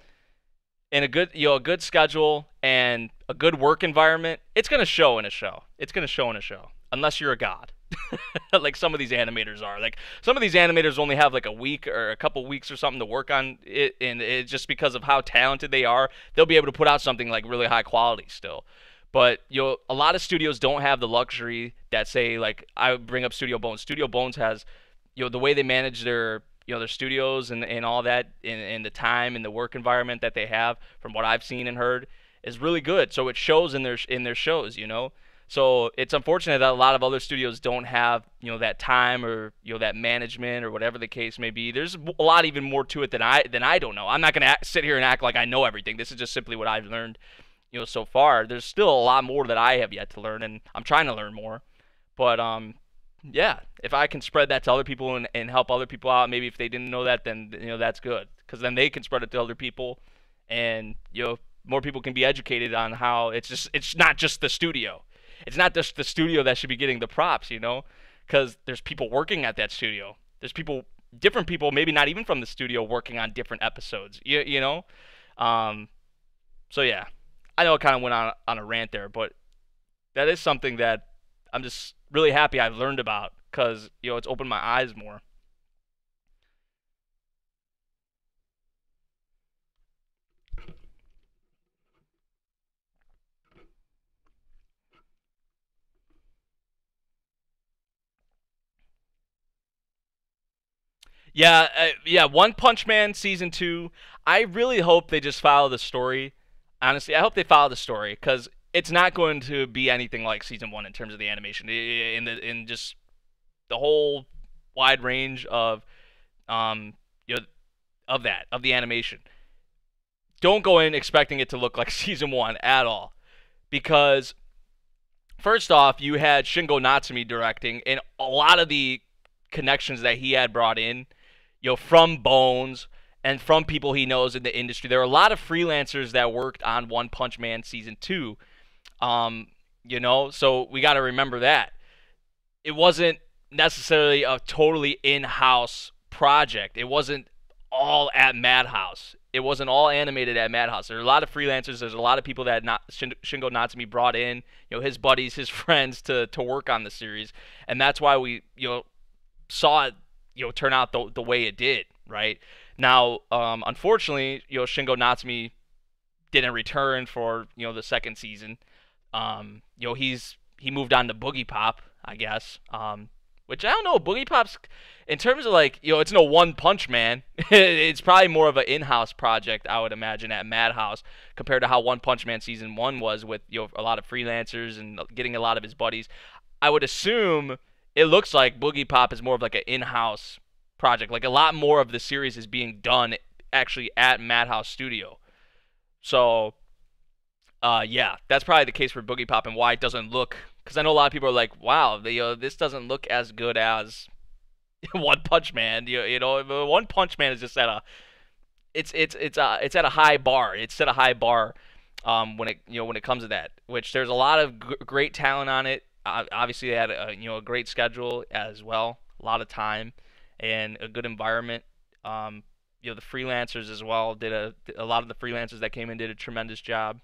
in a good schedule and a good work environment. It's gonna show in a show. It's gonna show in a show, unless you're a god, like some of these animators are. Like, some of these animators only have like a week or a couple weeks or something to work on it, and it's just because of how talented they are, they'll be able to put out something like really high quality still. But a lot of studios don't have the luxury that, say, like, I bring up Studio Bones. Studio Bones has, the way they manage their studios and all that, and the time and the work environment that they have, from what I've seen and heard, is really good. So it shows in their shows. So it's unfortunate that a lot of other studios don't have, that time, or that management, or whatever the case may be. There's a lot even more to it than I don't know. I'm not gonna sit here and act like I know everything. This is just simply what I've learned, so far. There's still a lot more that I have yet to learn, and I'm trying to learn more. But yeah, if I can spread that to other people, and help other people out, maybe if they didn't know that, then that's good, because then they can spread it to other people, and more people can be educated on how it's not just the studio. It's not just the studio that should be getting the props, because there's people working at that studio. There's different people, maybe not even from the studio, working on different episodes. So yeah, I know I kind of went on a rant there, but that is something that I'm just really happy I've learned about, because it's opened my eyes more. Yeah, yeah. One Punch Man season 2. I really hope they just follow the story. Honestly, I hope they follow the story, because it's not going to be anything like season 1 in terms of the animation, in just the whole wide range of, um of the animation. don't go in expecting it to look like season one at all, because first off, you had Shingo Natsumi directing, and a lot of the connections that he had brought in, from Bones and from people he knows in the industry. There are a lot of freelancers that worked on One Punch Man season two. So we got to remember that it wasn't necessarily a totally in-house project. It wasn't all at Madhouse. It wasn't all animated at Madhouse. There are a lot of freelancers. There's a lot of people that Shingo Natsumi brought in, his buddies, his friends to work on the series, and that's why we, saw it, turn out the way it did. Right now, unfortunately, Shingo Natsumi didn't return for the second season. He moved on to Boogie Pop, I guess. Which I don't know, Boogie Pop's, in terms of it's no One Punch Man. It's probably more of an in-house project, I would imagine, at Madhouse, compared to how One Punch Man season one was, with a lot of freelancers and getting a lot of his buddies. I would assume it looks like Boogie Pop is more of like an in-house project. Like a lot more of the series is being done actually at Madhouse Studio. So, yeah, that's probably the case for Boogie Pop, and why it doesn't look. Because I know a lot of people are like, wow, this doesn't look as good as One Punch Man. One Punch Man is just at a, it's at a high bar. It's set a high bar when it comes to that. Which there's a lot of great talent on it. Obviously, they had a great schedule as well, a lot of time, and a good environment. The freelancers as well did a lot of the freelancers that came in did a tremendous job.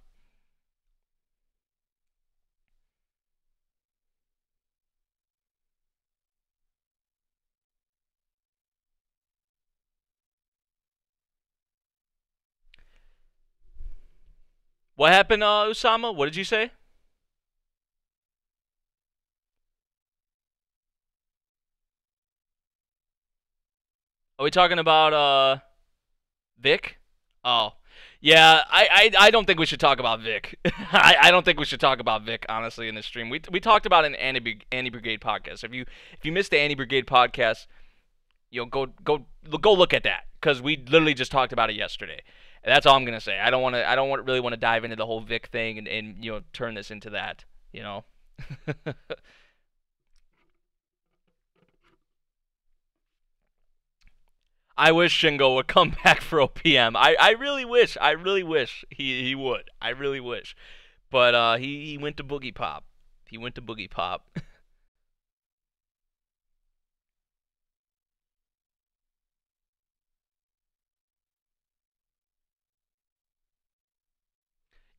What happened, Usama? What did you say? Are we talking about Vic? Oh, yeah. I don't think we should talk about Vic. I don't think we should talk about Vic, honestly, in this stream. We talked about an Anti Brigade podcast. If you missed the Anti Brigade podcast, go look at that, because we literally just talked about it yesterday. And that's all I'm gonna say. I don't really want to dive into the whole Vic thing and turn this into that. You know. I wish Shingo would come back for OPM. I really wish. I really wish he would. I really wish. But he went to Boogie Pop. He went to Boogie Pop.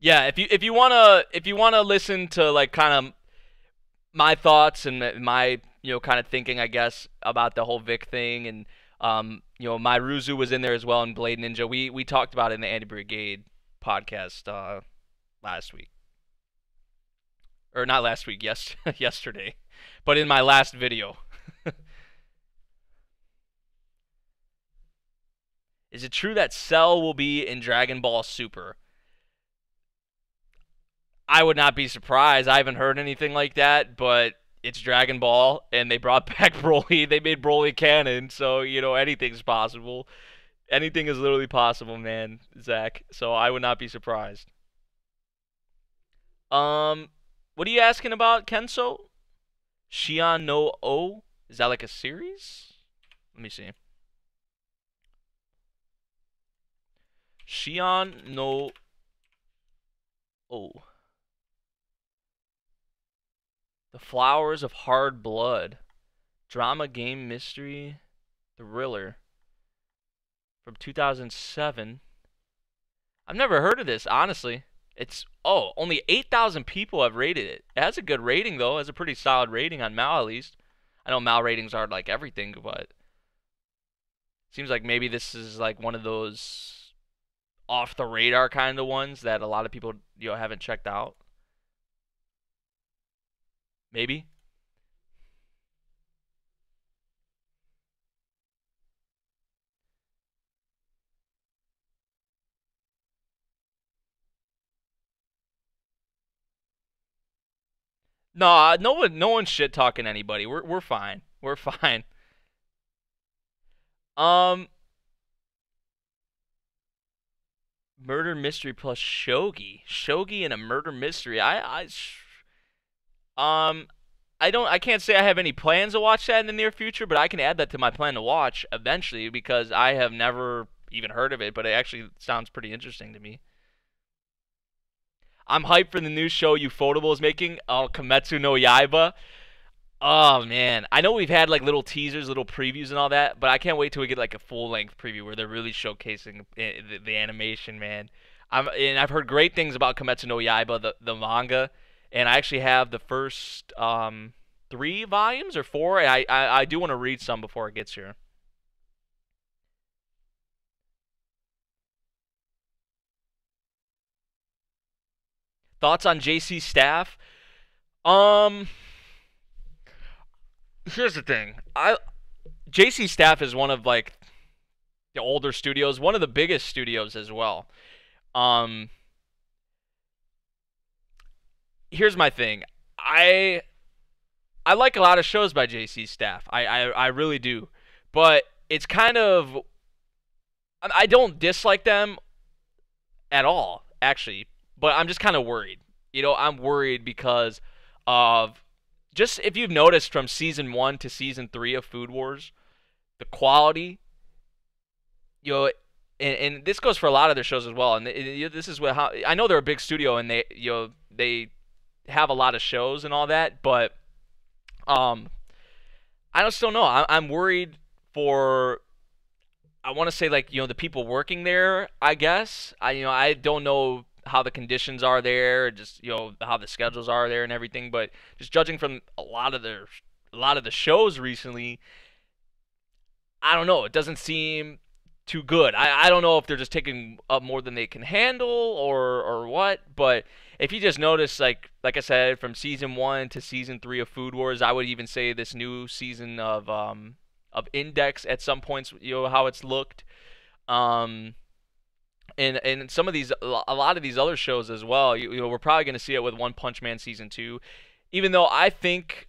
Yeah, if you wanna listen to like kind of my thoughts and my kind of thinking, I guess, about the whole Vic thing, and my Ruzu was in there as well, and Blade Ninja. We talked about it in the Anti Brigade podcast last week, or not last week, yes, yesterday, but in my last video. Is it true that Cell will be in Dragon Ball Super? I would not be surprised. I haven't heard anything like that, but it's Dragon Ball, and they brought back Broly. They made Broly canon, so anything's possible. Anything is literally possible, man, Zach. So I would not be surprised. What are you asking about, Kenso? Shion no O? Is that like a series? Let me see. Shion no O. The Flowers of Hard Blood. Drama, game, mystery, thriller. From 2007. I've never heard of this, honestly. Only 8,000 people have rated it. It has a good rating, though. It has a pretty solid rating on Mal, at least. I know Mal ratings aren't like everything, but seems like maybe this is like one of those off the radar kind of ones that a lot of people haven't checked out. Maybe. No, no one's shit talking anybody. We're fine. We're fine. Um, Murder mystery plus shogi. Shogi and a murder mystery. Um, I can't say I have any plans to watch that in the near future, but I can add that to my plan to watch eventually because I have never even heard of it, but it actually sounds pretty interesting to me. I'm hyped for the new show Ufotable is making. Oh, Kimetsu no Yaiba. Oh man, I know we've had like little teasers, little previews, and all that, but I can't wait till we get like a full length preview where they're really showcasing the animation, man. I've heard great things about Kimetsu no Yaiba, the manga, and I actually have the first 3 volumes or 4, and I do want to read some before it gets here. Thoughts on JC staff? Um, Here's the thing. I JC staff is one of like the older studios, one of the biggest studios as well. Um, Here's my thing. I I like a lot of shows by JC Staff. I really do. But it's kind of I don't dislike them at all, actually. But I'm just kind of worried. I'm worried because of just if you've noticed from season 1 to season 3 of Food Wars, the quality, you know, and this goes for a lot of their shows as well. And this is what how I know they're a big studio and they have a lot of shows and all that, but um I don't still know. I'm worried for I want to say like the people working there. I guess I don't know how the conditions are there, just how the schedules are there and everything. But just judging from a lot of the shows recently, I don't know. It doesn't seem too good. I don't know if they're just taking up more than they can handle or what. But if you just notice, like I said, from season 1 to season 3 of Food Wars, I would even say this new season of Index at some points, how it's looked. Um, and some of these a lot of these other shows as well. We're probably going to see it with One Punch Man season 2, even though I think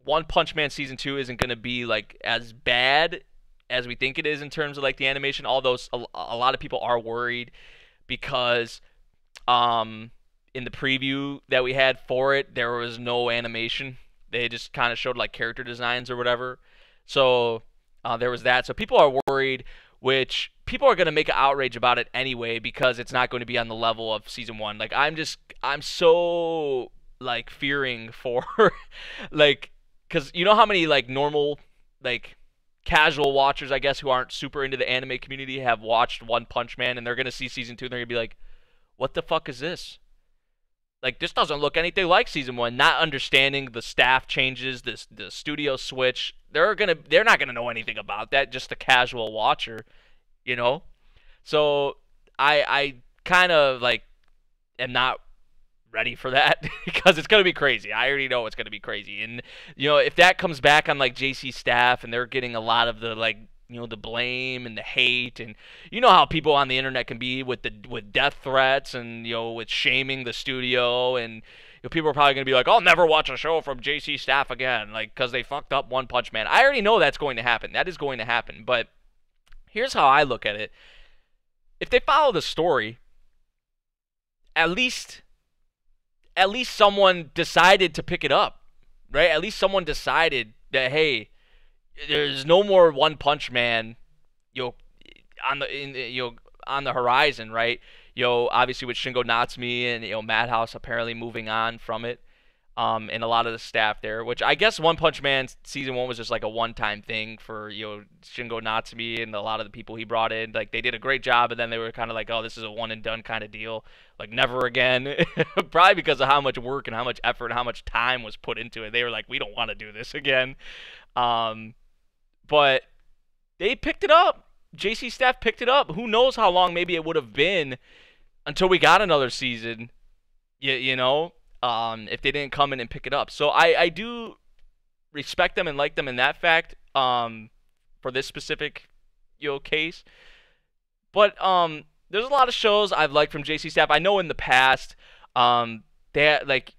One Punch Man season 2 isn't going to be like as bad as we think it is in terms of like the animation. Although a lot of people are worried because um in the preview that we had for it, there was no animation. They just kind of showed like character designs or whatever. So there was that. So people are worried, which people are going to make an outrage about it anyway because it's not going to be on the level of season 1. Like I'm so like fearing for like cuz you know how many like normal like casual watchers I guess who aren't super into the anime community have watched One Punch Man and they're going to see season 2 and they're going to be like, "What the fuck is this?" Like this doesn't look anything like season 1. Not understanding the staff changes, the studio switch. They're not gonna know anything about that. Just a casual watcher, you know. So I kind of like am not ready for that because it's gonna be crazy. I already know it's gonna be crazy, and if that comes back on like JC staff and they're getting a lot of the like the blame and the hate, and how people on the internet can be with death threats and with shaming the studio, and people are probably gonna be like, I'll never watch a show from JC staff again, like because they fucked up One Punch Man. I already know that's going to happen. That is going to happen. But here's how I look at it: if they follow the story, at least someone decided to pick it up, right? At least someone decided that, hey, there's no more One Punch Man, you know, on the horizon, right? Obviously with Shingo Natsumi and Madhouse apparently moving on from it, and a lot of the staff there, which I guess One Punch Man season 1 was just like a one-time thing for Shingo Natsumi and a lot of the people he brought in. Like they did a great job, and then they were kind of like, oh, this is a one and done kind of deal, like never again. Probably because of how much work and how much effort and how much time was put into it. They were like, we don't want to do this again. Um, but they picked it up. JC staff picked it up. Who knows how long maybe it would have been until we got another season. If they didn't come in and pick it up. So I do respect them and like them in that fact. For this specific case. But there's a lot of shows I've liked from JC staff. I know in the past, they had, like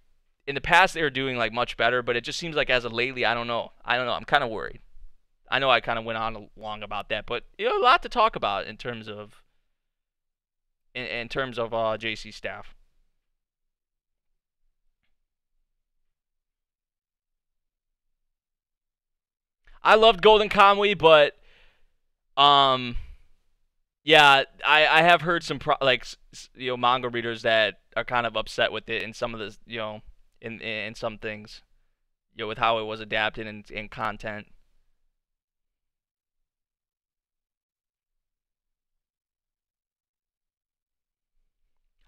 in the past they were doing like much better, but it just seems like as of lately, I don't know. I'm kind of worried. I know I kind of went on long about that, but a lot to talk about in terms of in terms of JC staff. I loved Golden Kamuy, but um, yeah, I have heard some like manga readers that are kind of upset with it in some of the in some things with how it was adapted in content.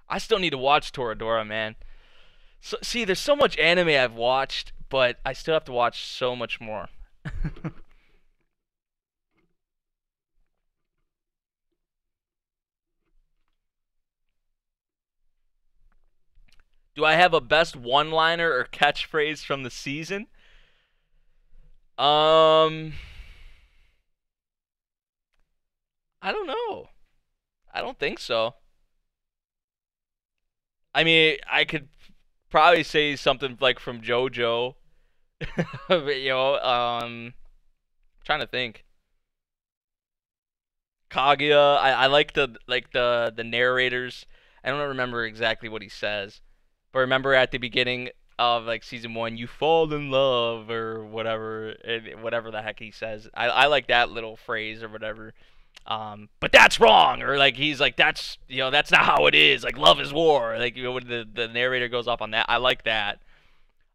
I still need to watch Toradora, man. So see, there's so much anime I've watched, but I still have to watch so much more. Do I have a best one-liner or catchphrase from the season? Um, I don't know. I don't think so. I mean, I could probably say something like from JoJo. But, trying to think. Kaguya, I like the narrators. I don't remember exactly what he says, but remember at the beginning of like season 1, you fall in love or whatever, whatever the heck he says. I like that little phrase or whatever. But that's wrong, or like he's like that's not how it is. Like love is war. Like when the narrator goes off on that, I like that.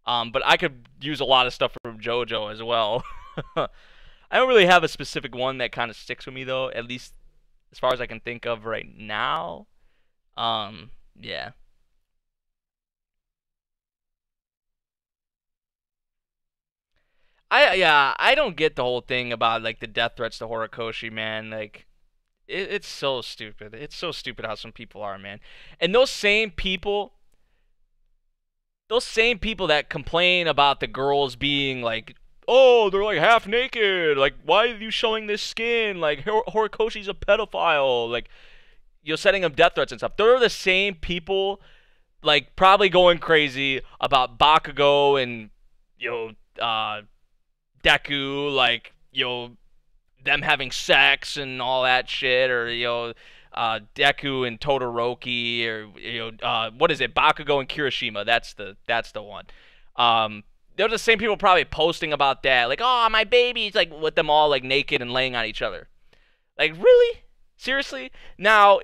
But I could use a lot of stuff from JoJo as well. I don't really have a specific one that kind of sticks with me though, at least as far as I can think of right now. Yeah. I don't get the whole thing about like the death threats to Horikoshi, man. Like it's so stupid. It's so stupid how some people are, man. And those same people that complain about the girls being like, oh, they're like half naked. Like, why are you showing this skin? Like, Horikoshi's a pedophile. Like, you're setting up death threats and stuff. They're the same people, like, probably going crazy about Bakugo and, Deku, like, them having sex and all that shit, or, Deku and Todoroki, or what is it? Bakugo and Kirishima. That's the one. They're the same people probably posting about that, like, oh, my baby's like with them all like naked and laying on each other. Like, really? Seriously? Now,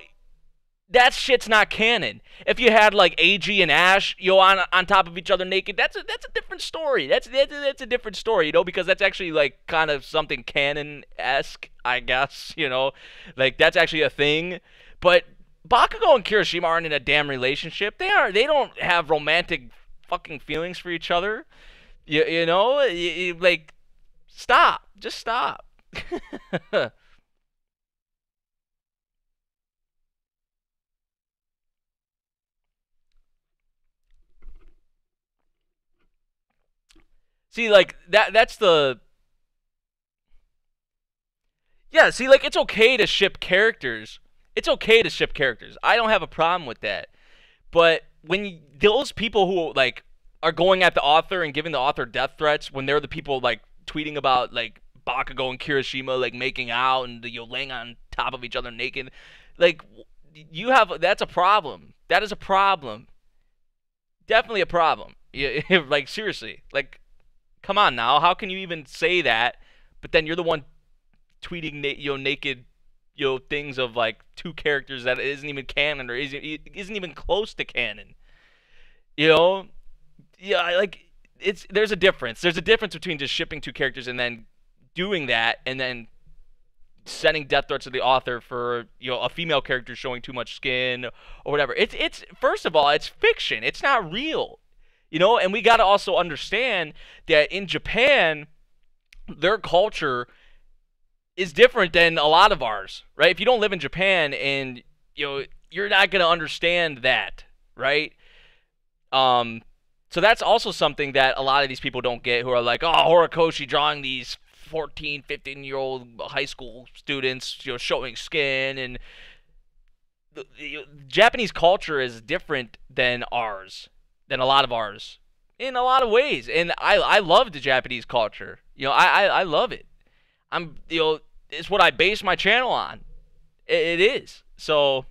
that shit's not canon. If you had like AG and Ash, on top of each other naked, that's a different story. That's a different story, because that's actually like kind of something canon-esque, I guess, like that's actually a thing. But Bakugo and Kirishima aren't in a damn relationship. They don't have romantic fucking feelings for each other. Like stop. Just stop. See, like that's the yeah, see, like it's okay to ship characters. It's okay to ship characters. I don't have a problem with that. But when those people who like are going at the author and giving the author death threats, when they're the people like tweeting about like Bakugo and Kirishima like making out and laying on top of each other naked, like that's a problem. That is a problem. Definitely a problem. Like seriously, like come on now. How can you even say that? But then you're the one tweeting naked things of like two characters that isn't even canon or isn't even close to canon. You know, yeah, like there's a difference. There's a difference between just shipping two characters and then doing that and then sending death threats to the author for a female character showing too much skin or whatever. It's first of all, it's fiction. It's not real. And we got to also understand that in Japan, their culture is different than a lot of ours, right? If you don't live in Japan and you're not going to understand that, right? So that's also something that a lot of these people don't get, who are like, oh, Horikoshi drawing these 14, 15-year-old high school students, showing skin, and the Japanese culture is different than ours, than a lot of ours, in a lot of ways. And I love the Japanese culture. I love it. It's what I base my channel on. It is. So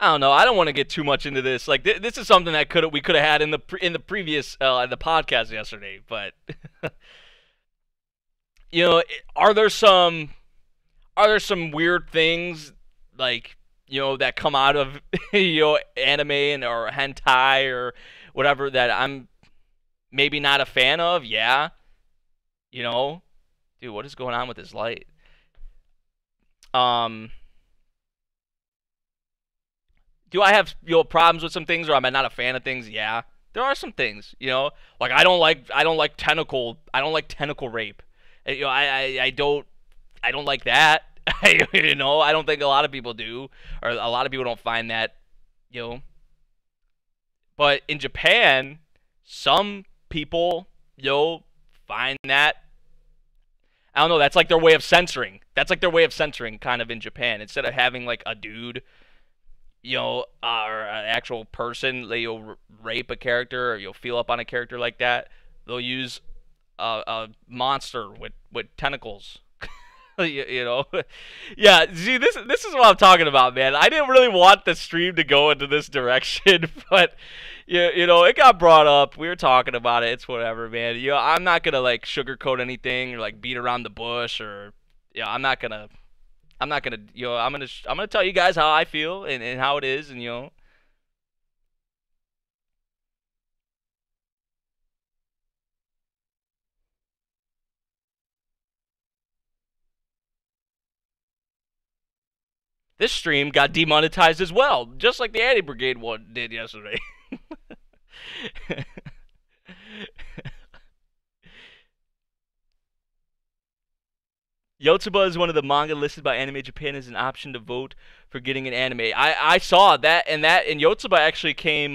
I don't know. I don't want to get too much into this. Like this is something that we could have had in the previous the podcast yesterday. But you know, are there some weird things like that come out of anime or hentai or whatever that I'm maybe not a fan of? Yeah, you know, dude, what is going on with this light? Um, do I have problems with some things, or am I not a fan of things? Yeah, there are some things. Like I don't like tentacle rape. I don't like that. I don't think a lot of people do, or a lot of people don't find that. You know, but in Japan, some people find that. I don't know. That's like their way of censoring. That's like their way of censoring, kind of in Japan. Instead of having like a dude or an actual person, you'll rape a character or you'll feel up on a character like that. They'll use a monster with tentacles. Yeah. See, this is what I'm talking about, man. I didn't really want the stream to go into this direction, but it got brought up. We were talking about it. It's whatever, man. I'm not gonna like sugarcoat anything or like beat around the bush or I'm not gonna I'm gonna tell you guys how I feel and how it is, and this stream got demonetized as well, just like the Anti Brigade one did yesterday. Yotsuba is one of the manga listed by Anime Japan as an option to vote for getting an anime. I saw that, and Yotsuba actually came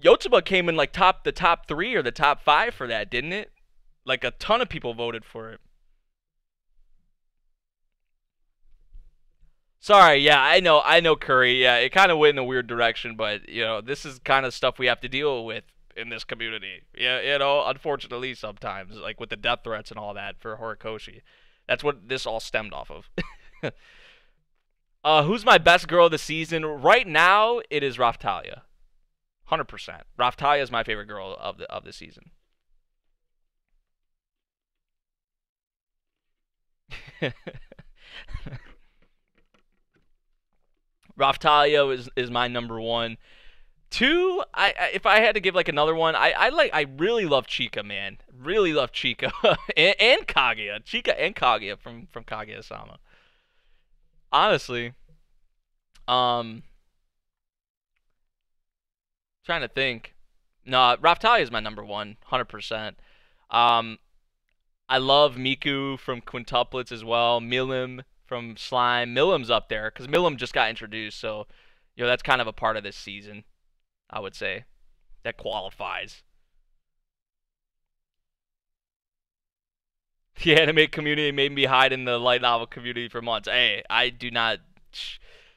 Yotsuba came in like the top 3 or the top 5 for that, didn't it? Like a ton of people voted for it. Sorry, yeah, I know, Curry. Yeah, it kind of went in a weird direction, but this is kind of stuff we have to deal with in this community. Yeah, unfortunately, sometimes, like with the death threats and all that for Horikoshi, that's what this all stemmed off of. Who's my best girl of the season right now? It is Raftalia, 100%. Raftalia is my favorite girl of the season. Raftalia is my number 1. 2, if I had to give like another one, I really love Chika, man. Really love Chika and Kaguya. Chika and Kaguya from Kaguya-sama. Honestly, trying to think. No, Raftalia is my number 1, 100%. Um, I love Miku from Quintuplets as well. Milim from Slime. Milim's up there because Milim just got introduced, so that's kind of a part of this season, I would say, that qualifies. The anime community made me hide in the light novel community for months. Hey, I do not.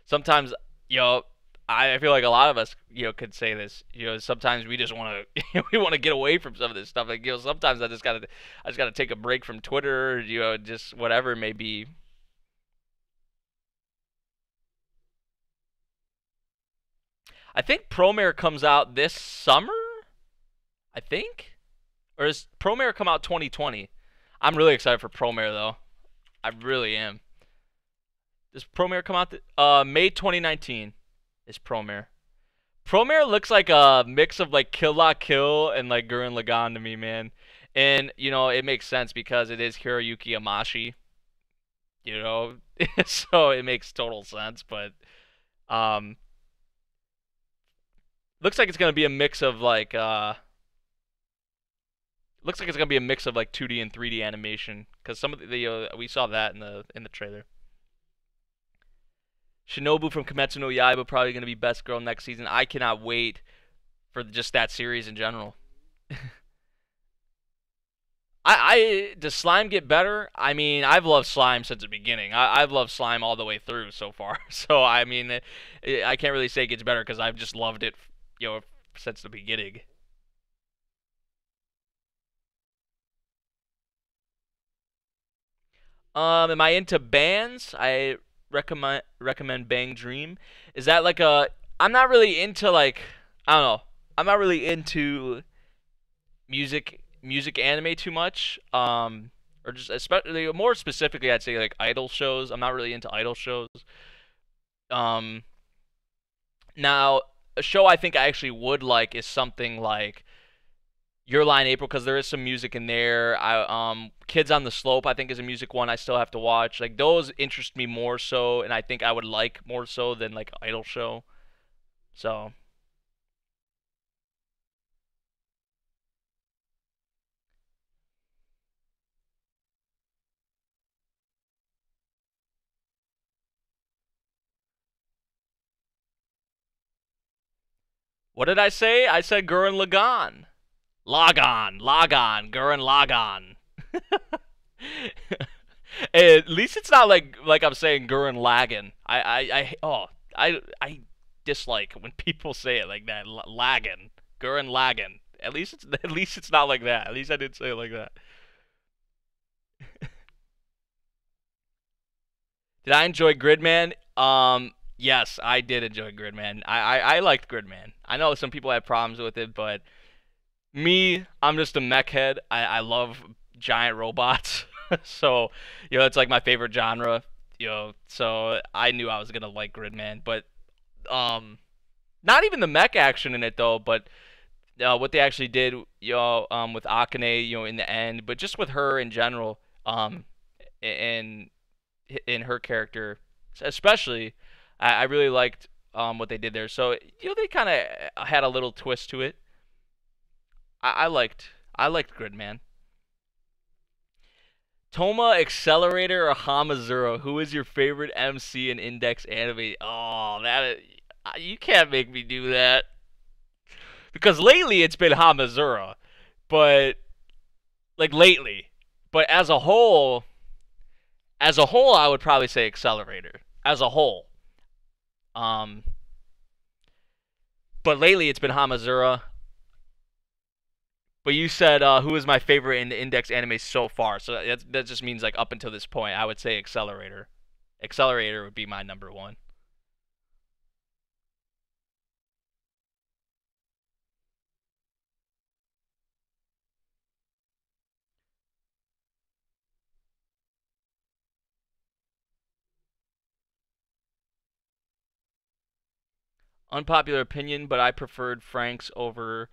Sometimes, I feel like a lot of us, could say this. Sometimes we just want to, we want to get away from some of this stuff. Like, sometimes I just gotta take a break from Twitter. Just whatever it may be. I think Promare comes out this summer. I think, or is Promare come out 2020? I'm really excited for Promare though. I really am. Does Promare come out May 2019 is Promare. Promare looks like a mix of like Kill La Kill and like Gurren Lagann to me, man. And it makes sense because it is Hiroyuki Amashi. So it makes total sense, but looks like it's gonna be a mix of like looks like it's gonna be a mix of like 2D and 3D animation because some of the we saw that in the trailer. Shinobu from Kimetsu no Yaiba probably gonna be best girl next season. I cannot wait for just that series in general. Does Slime get better? I mean, I've loved Slime since the beginning. I've loved Slime all the way through so far. So I mean, I can't really say it gets better because I've just loved it, since the beginning. Am I into bands? I recommend Bang Dream. Is that like a? I'm not really into like I don't know. I'm not really into music anime too much. Or just especially more specifically, I'd say like idol shows. I'm not really into idol shows. Um, Now a show I think I actually would like is something like Your Line April because there is some music in there. Kids on the Slope I think is a music one I still have to watch. Like those interest me more so, and I think I would like more so than like idol show. So what did I say? I said Gurren Lagann. Logon, Gurren Lagann. At least it's not like I'm saying Gurren Lagann. I dislike when people say it like that. Lagann, Gurren Lagann. At least it's not like that. At least I didn't say it like that. Did I enjoy Gridman? Yes, I did enjoy Gridman. I liked Gridman. I know some people have problems with it, but me, I'm just a mech head. I love giant robots. So, it's like my favorite genre. So I knew I was gonna like Gridman, but um, not even the mech action in it though, but what they actually did, with Akane, in the end, but just with her in general, and in her character, especially, I really liked what they did there. So they kind of had a little twist to it. I liked Gridman. Toma, Accelerator, or Hamazura? Who is your favorite MC in Index Anime? Oh, you can't make me do that because lately it's been Hamazura, but like lately, but as a whole, I would probably say Accelerator as a whole. Um, but lately it's been Hamazura. But you said who is my favorite in the Index anime so far? So that just means like up until this point, I would say Accelerator. Accelerator would be my number one. Unpopular opinion, but I preferred Frank's over.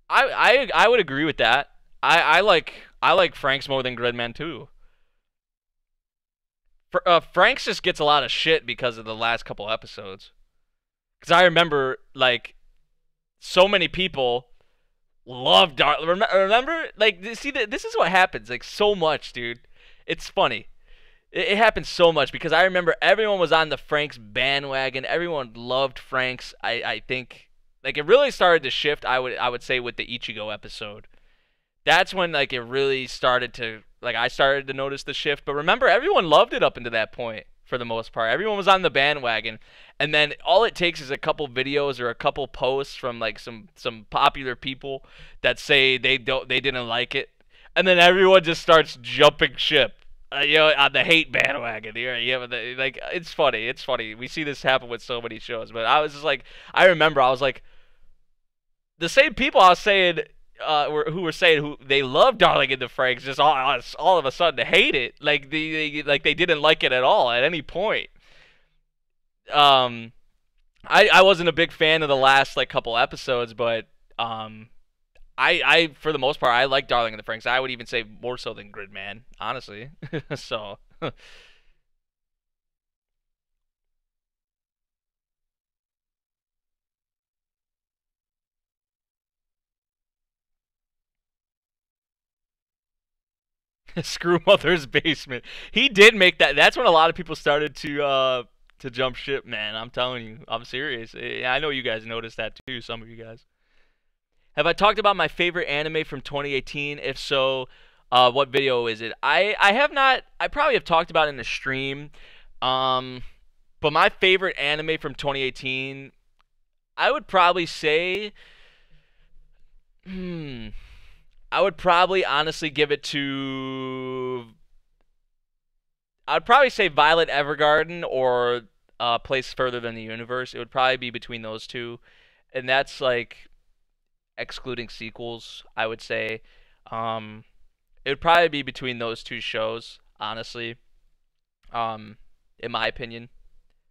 I would agree with that. I like Frank's more than Gridman too. Frank's just gets a lot of shit because of the last couple episodes. Because I remember like so many people love Dark. Remember, like, see, this is what happens. Like, so much, dude. It's funny. It happens so much because I remember everyone was on the Franks bandwagon. Everyone loved Franks. I think like it really started to shift. I would say with the Ichigo episode. That's when like it really started to like I started to notice the shift. But remember, everyone loved it up until that point for the most part. Everyone was on the bandwagon, and then all it takes is a couple videos or a couple posts from like some popular people that say they didn't like it, and then everyone just starts jumping ship. On the hate bandwagon. Like it's funny. It's funny. We see this happen with so many shows. But I was just like, I remember I was like, the same people I was saying who were saying who they love Darling in the Franks just all of a sudden hate it like they didn't like it at all at any point. Um, I wasn't a big fan of the last like couple episodes, but I for the most part I like Darling in the Franks. I would even say more so than Gridman, honestly. So screw Mother's Basement. He did make that. That's when a lot of people started to jump ship, man. I'm telling you, I'm serious. I know you guys noticed that too. Some of you guys. Have I talked about my favorite anime from 2018? If so, what video is it? I have not. I probably have talked about it in the stream. Um, but my favorite anime from 2018, I would probably say, hmm, I would probably honestly give it to. I'd probably say Violet Evergarden or Place Further Than the Universe. It would probably be between those two, and that's like excluding sequels. I would say, um, it would probably be between those two shows. Honestly, um, in my opinion,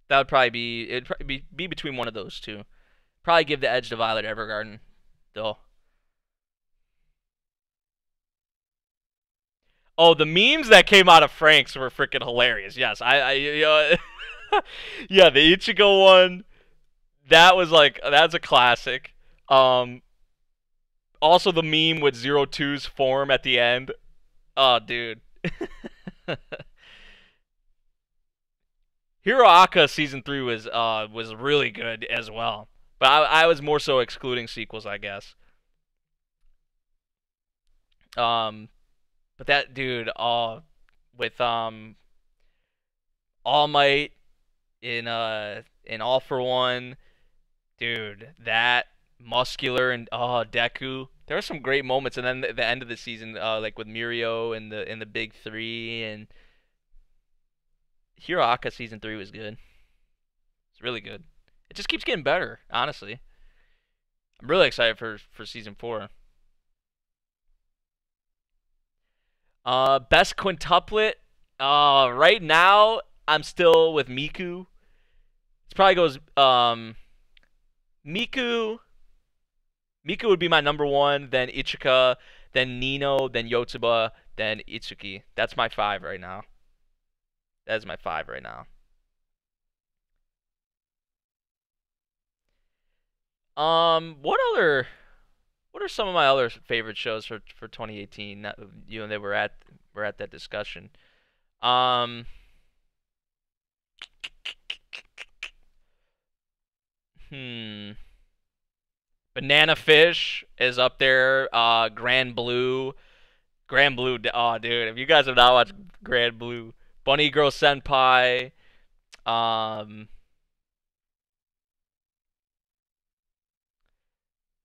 that would probably be it'd probably be between one of those two. Probably give the edge to Violet Evergarden, though. Oh, the memes that came out of Frank's were freaking hilarious. Yes, yeah, the Ichigo one, that was like that's a classic. Um, Also the meme with Zero Two's form at the end. Oh, dude. Hero Aka season 3 was really good as well, but I was more so excluding sequels, I guess. Um, but that dude, with All Might in All for One, dude, that muscular and Deku. There were some great moments, and then the end of the season, like with Mirio and the big three, and Hiroaka season 3 was good. It's really good. It just keeps getting better, honestly. I'm really excited for season 4. Best quintuplet. Right now I'm still with Miku. It probably goes Miku. Miku would be my number one, then Ichika, then Nino, then Yotsuba, then Itsuki. That's my 5 right now. That is my 5 right now. What are some of my other favorite shows for 2018? You know, they were at that discussion. Um, hmm. Banana Fish is up there. Grand Blue. Grand Blue. Oh, dude, if you guys have not watched Grand Blue, Bunny Girl Senpai. Um,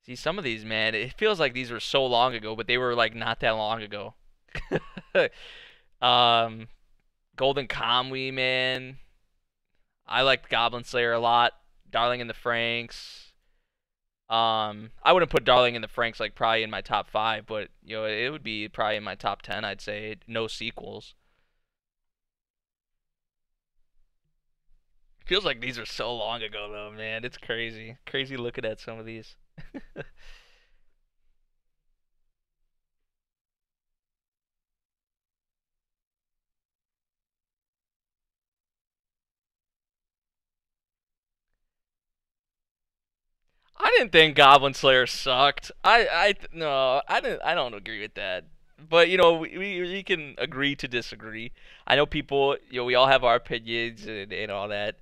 See, some of these, man, it feels like these were so long ago, but they were like not that long ago. um, Golden Kamui, man. I liked Goblin Slayer a lot. Darling in the Franxx. I wouldn't put Darling in the Franxx like probably in my top 5, but you know it would be probably in my top 10. I'd say no sequels. Feels like these are so long ago though, man. It's crazy, crazy looking at some of these. I didn't think Goblin Slayer sucked. No, I don't agree with that. But you know, we can agree to disagree. I know people, you know, we all have our opinions and all that.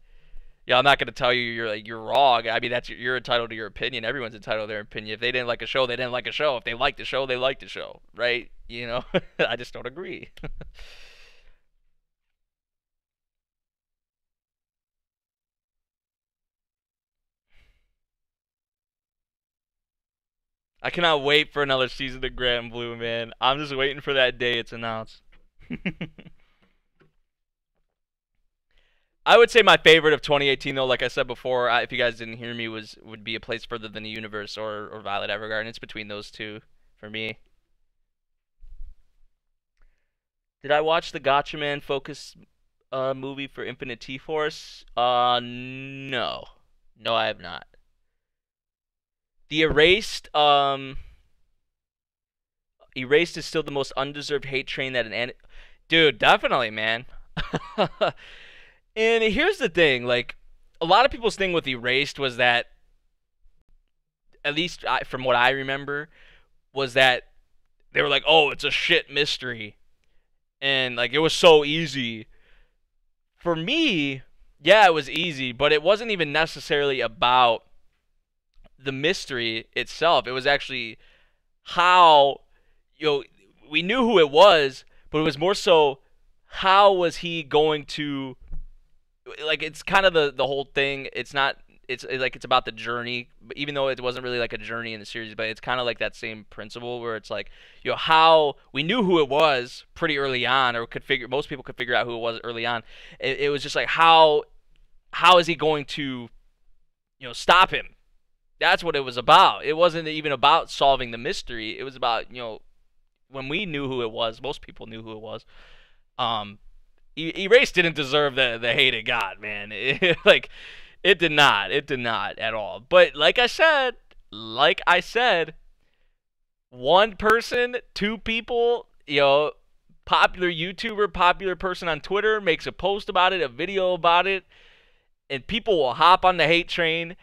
Yeah, I'm not gonna tell you you're wrong. I mean, you're entitled to your opinion. Everyone's entitled to their opinion. If they didn't like a show, they didn't like a show. If they liked the show, they liked the show, right? You know, I just don't agree. I cannot wait for another season of Grand Blue, man. I'm just waiting for that day it's announced. I would say my favorite of 2018, though, like I said before, if you guys didn't hear me, would be A Place Further Than the Universe or Violet Evergarden. It's between those two for me. Did I watch the Gotcha Man Focus movie for Infinite T Force? No, no, I have not. The Erased is still the most undeserved hate train that dude, definitely, man. And here's the thing, like a lot of people's thing with Erased was that, at least from what I remember, was that they were like, "Oh, it's a shit mystery," and like it was so easy. For me, yeah, it was easy, but it wasn't even necessarily about the mystery itself. It was actually how, you know, we knew who it was, but it was more so how was he going to, like, it's kind of the whole thing. like it's about the journey, even though it wasn't really like a journey in the series, but it's kind of like that same principle where it's like, how we knew who it was pretty early on, or could figure most people could figure out who it was early on. It was just like how is he going to stop him? That's what it was about. It wasn't even about solving the mystery. It was about when we knew who it was, most people knew who it was. Erase didn't deserve the hate it got, man. Like, it did not. It did not at all. But like I said, one person, two people, popular YouTuber, popular person on Twitter makes a post about it, a video about it, and people will hop on the hate train.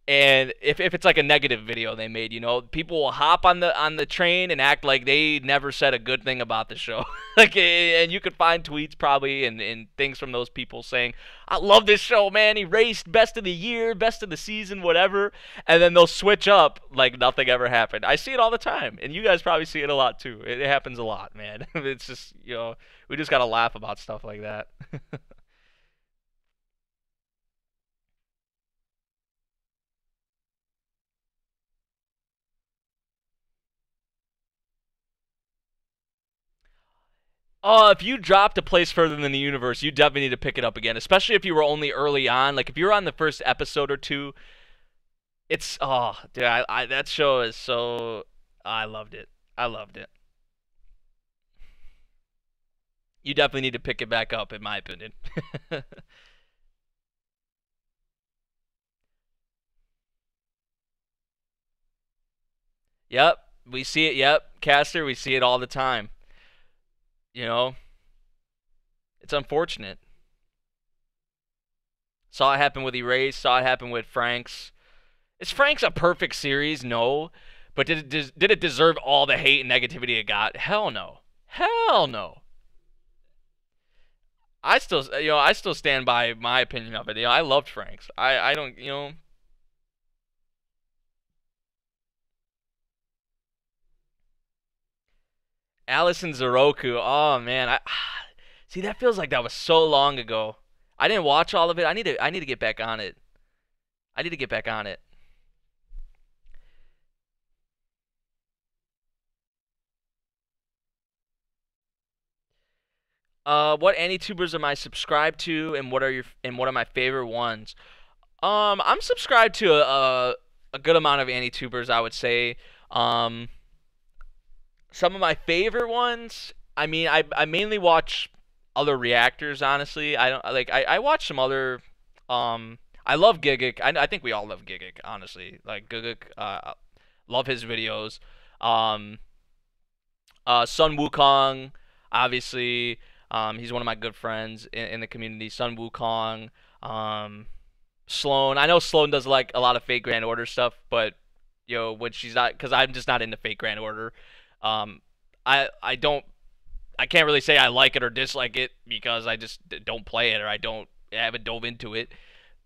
And if it's like a negative video they made, people will hop on the train and act like they never said a good thing about the show. Like, and you could find tweets probably and things from those people saying, "I love this show, man. Erased best of the year, best of the season, whatever." And then they'll switch up like nothing ever happened. I see it all the time, and you guys probably see it a lot too. It happens a lot, man. It's just we just gotta laugh about stuff like that. If you dropped a place further than the universe, you definitely need to pick it up again, especially if you were only early on. Like, if you're on the first episode or two, dude, that show is so, I loved it. I loved it. You definitely need to pick it back up, in my opinion. Yep, we see it. Yep, Caster, we see it all the time. You know, it's unfortunate. Saw it happen with Erase. Saw it happen with Franks. Is Franks a perfect series? No. But did it deserve all the hate and negativity it got? Hell no. Hell no. I still stand by my opinion of it. I loved Franks. I don't Allison Zoroku. Oh man, I see that feels like that was so long ago. I didn't watch all of it. I need to get back on it. I need to get back on it. What AniTubers am I subscribed to, and what are my favorite ones? I'm subscribed to a good amount of AniTubers, I would say. Um, some of my favorite ones. I mean, I mainly watch other reactors. Honestly, I don't like. I watch some other. I love Gigic. I think we all love Gigic. Honestly, like Gigic. Love his videos. Um, Sun Wukong, obviously. He's one of my good friends in the community. Sun Wukong. Um, Sloan. I know Sloan does like a lot of fake Grand Order stuff, but when she's not, because I'm just not into fake Grand Order. Um, I don't, I can't really say I like it or dislike it because I just don't play it or I haven't dove into it.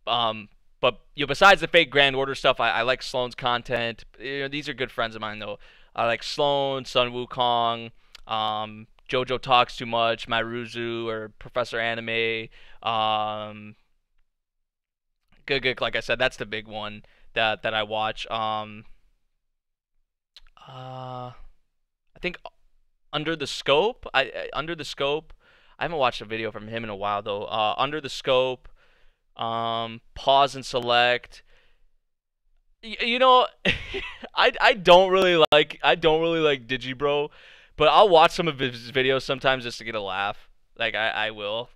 Um, but besides the fake Grand Order stuff, I like Sloan's content. These are good friends of mine though. I like Sloan, Sun Wukong, JoJo Talks Too Much, Myruzu, or Professor Anime. Um, Good, like I said, that's the big one that I watch. I think Under the Scope. Under the Scope. I haven't watched a video from him in a while though. Under the Scope. Pause and Select. You know, I don't really like Digibro, but I'll watch some of his videos sometimes just to get a laugh. Like I will.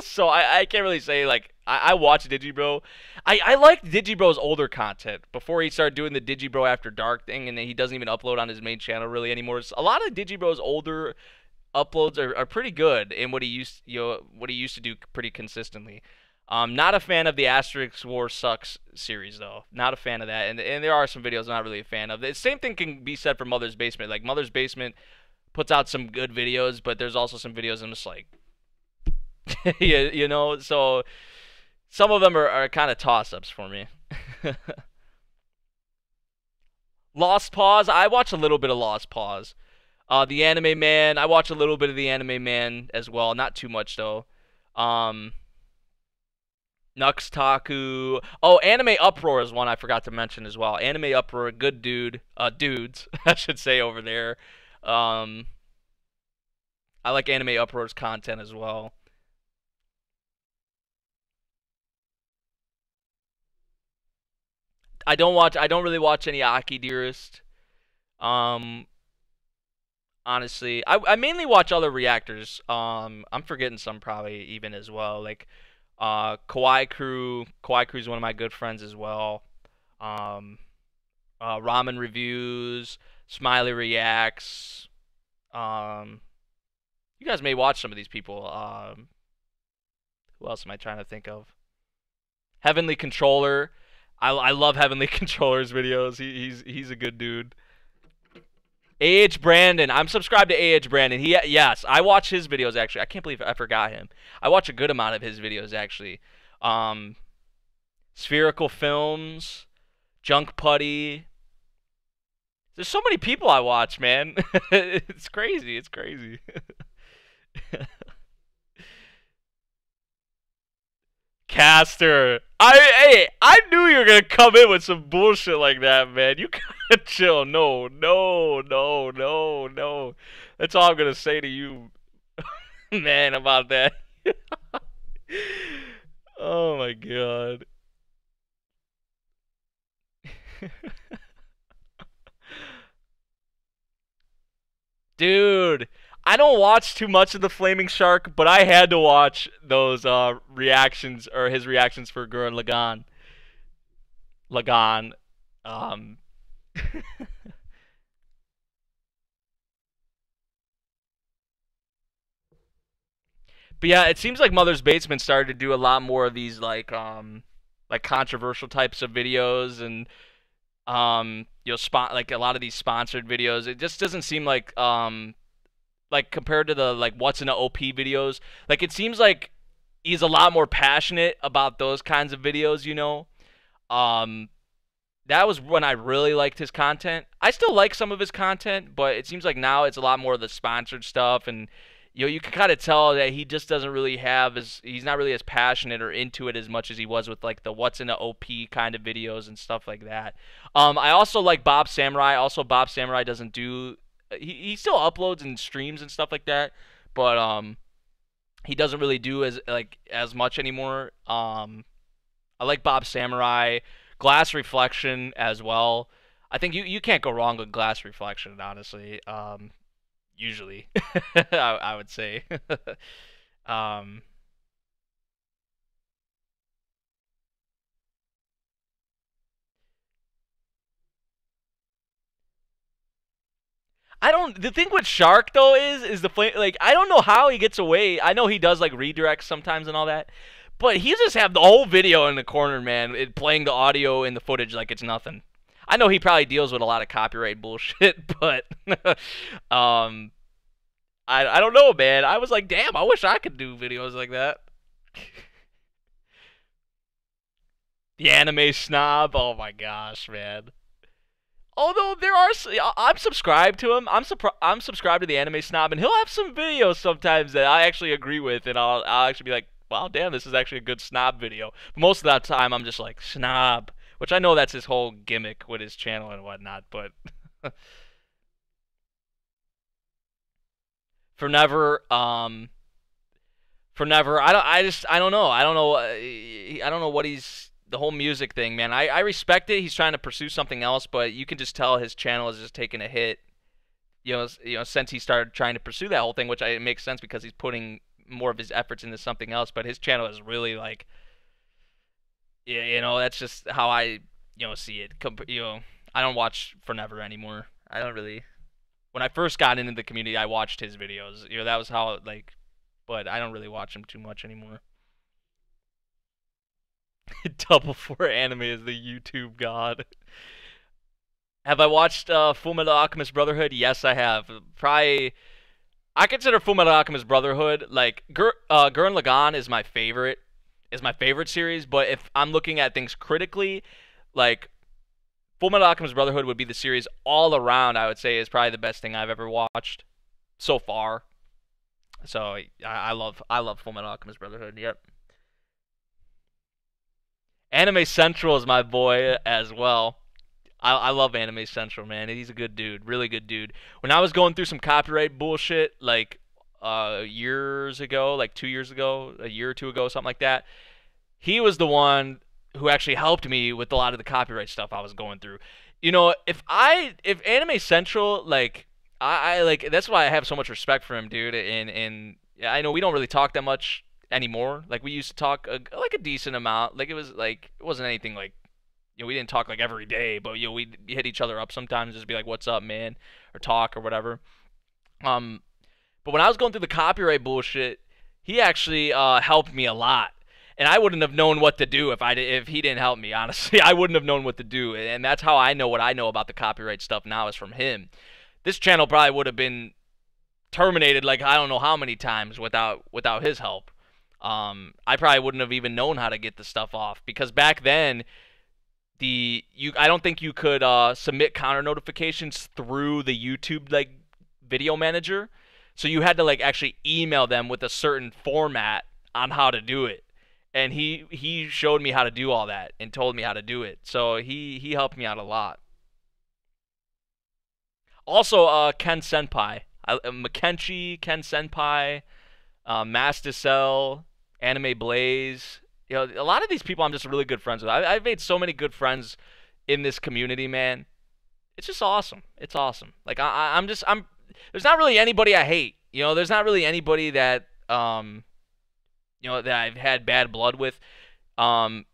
So I can't really say like I watch Digibro. I liked Digibro's older content before he started doing the Digibro After Dark thing, and then he doesn't even upload on his main channel really anymore. A lot of Digibro's older uploads are pretty good in what he used to do pretty consistently. Not a fan of the Asterix War Sucks series though. Not a fan of that, and there are some videos I'm not really a fan of. The same thing can be said for Mother's Basement. Like Mother's Basement puts out some good videos, but there's also some videos I'm just like, so some of them are kind of toss-ups for me. Lost Pause, I watch a little bit of Lost Pause. The Anime Man, I watch a little bit of the Anime Man as well, not too much though. Um, Nux Taku. Oh, Anime Uproar is one I forgot to mention as well. Anime Uproar, good dudes, I should say over there. Um, I like Anime Uproar's content as well. I don't really watch any Aki Dearest. Um, honestly, I mainly watch other reactors. I'm forgetting some probably even as well. Like, Kawaii Crew. Kawaii Crew is one of my good friends as well. Um, Ramen Reviews, Smiley Reacts. Um, you guys may watch some of these people. Who else am I trying to think of? Heavenly Controller. I love Heavenly Controller's videos. He's a good dude. AH Brandon. I'm subscribed to AH Brandon. Yes, I watch his videos actually. I can't believe I forgot him. I watch a good amount of his videos actually. Um, Spherical Films, Junk Putty. There's so many people I watch, man. It's crazy. It's crazy. Caster. I knew you were gonna come in with some bullshit like that, man. You gotta chill. No, no, no, no, no. That's all I'm gonna say to you, man, about that. Oh my god. Dude, I don't watch too much of the Flaming Shark, but I had to watch those reactions or his reactions for Gurren Lagann. Lagann. Um But yeah, it seems like Mother's Basement started to do a lot more of these like controversial types of videos and spot like a lot of these sponsored videos. It just doesn't seem like compared to the like what's in the OP videos, like it seems like he's a lot more passionate about those kinds of videos, you know. Um that was when I really liked his content. I still like some of his content, but it seems like now it's a lot more of the sponsored stuff, and you can kind of tell that he just doesn't really have as he's not really as passionate or into it as much as he was with like the what's in the OP kind of videos and stuff like that. I also like Bob Samurai. Also, Bob Samurai doesn't do he still uploads and streams and stuff like that, but he doesn't really do as much anymore. I like Bob Samurai, Glass Reflection as well. I think you can't go wrong with Glass Reflection, honestly. Usually, I would say. um, I don't. The thing with Shark though is the flame. Like I don't know how he gets away. I know he does like redirects sometimes and all that, but he just have the whole video in the corner, man, playing the audio and the footage like it's nothing. I know he probably deals with a lot of copyright bullshit, but um, I don't know, man. I was like, damn, I wish I could do videos like that. The anime snob. Oh my gosh, man. Although there are, I'm subscribed to him. I'm subscribed to the anime snob, and he'll have some videos sometimes that I actually agree with, and I'll actually be like, wow, damn, this is actually a good snob video. But most of that time, I'm just like snob, which I know that's his whole gimmick with his channel and whatnot. But for never, for never, I don't know. I don't know what he's the whole music thing, man. I respect it. He's trying to pursue something else, but you can just tell his channel is just taking a hit. Since he started trying to pursue that whole thing, which it makes sense because he's putting more of his efforts into something else. But his channel is really like, yeah, that's just how I, see it. I don't watch for never anymore. I don't really. When I first got into the community, I watched his videos. That was how like, but I don't really watch him too much anymore. Double for anime is the YouTube god. Have I watched Fullmetal Alchemist Brotherhood? Yes, I have. Probably, I consider Fullmetal Alchemist Brotherhood like Gurren Lagann is my favorite. Is my favorite series, but if I'm looking at things critically, like Fullmetal Alchemist Brotherhood would be the series all around. I would say is probably the best thing I've ever watched so far. So I love Fullmetal Alchemist Brotherhood. Yep. Anime Central is my boy as well. I love Anime Central, man. He's a good dude, really good dude. When I was going through some copyright bullshit, like years ago, like 2 years ago, a year or two ago, something like that, he was the one who actually helped me with a lot of the copyright stuff I was going through. If Anime Central, like I like, that's why I have so much respect for him, dude. And yeah, I know we don't really talk that much anymore. Like we used to talk like a decent amount. Like it wasn't anything like, we didn't talk like every day, but we hit each other up sometimes, just be like, "What's up, man?" or talk or whatever. Um, but when I was going through the copyright bullshit, he actually helped me a lot, and I wouldn't have known what to do if he didn't help me. Honestly, I wouldn't have known what to do, and that's how I know what I know about the copyright stuff now is from him. This channel probably would have been terminated like I don't know how many times without his help. I probably wouldn't have even known how to get the stuff off because back then I don't think you could submit counter notifications through the YouTube like video manager. So you had to like actually email them with a certain format on how to do it. And he showed me how to do all that and told me how to do it. So he helped me out a lot. Also Ken Senpai. Makenchi, Ken Senpai, Masticell, Anime Blaze. A lot of these people I'm just really good friends with. I've made so many good friends in this community, man. It's just awesome. It's awesome. Like I'm. There's not really anybody I hate. There's not really anybody that that I've had bad blood with. Me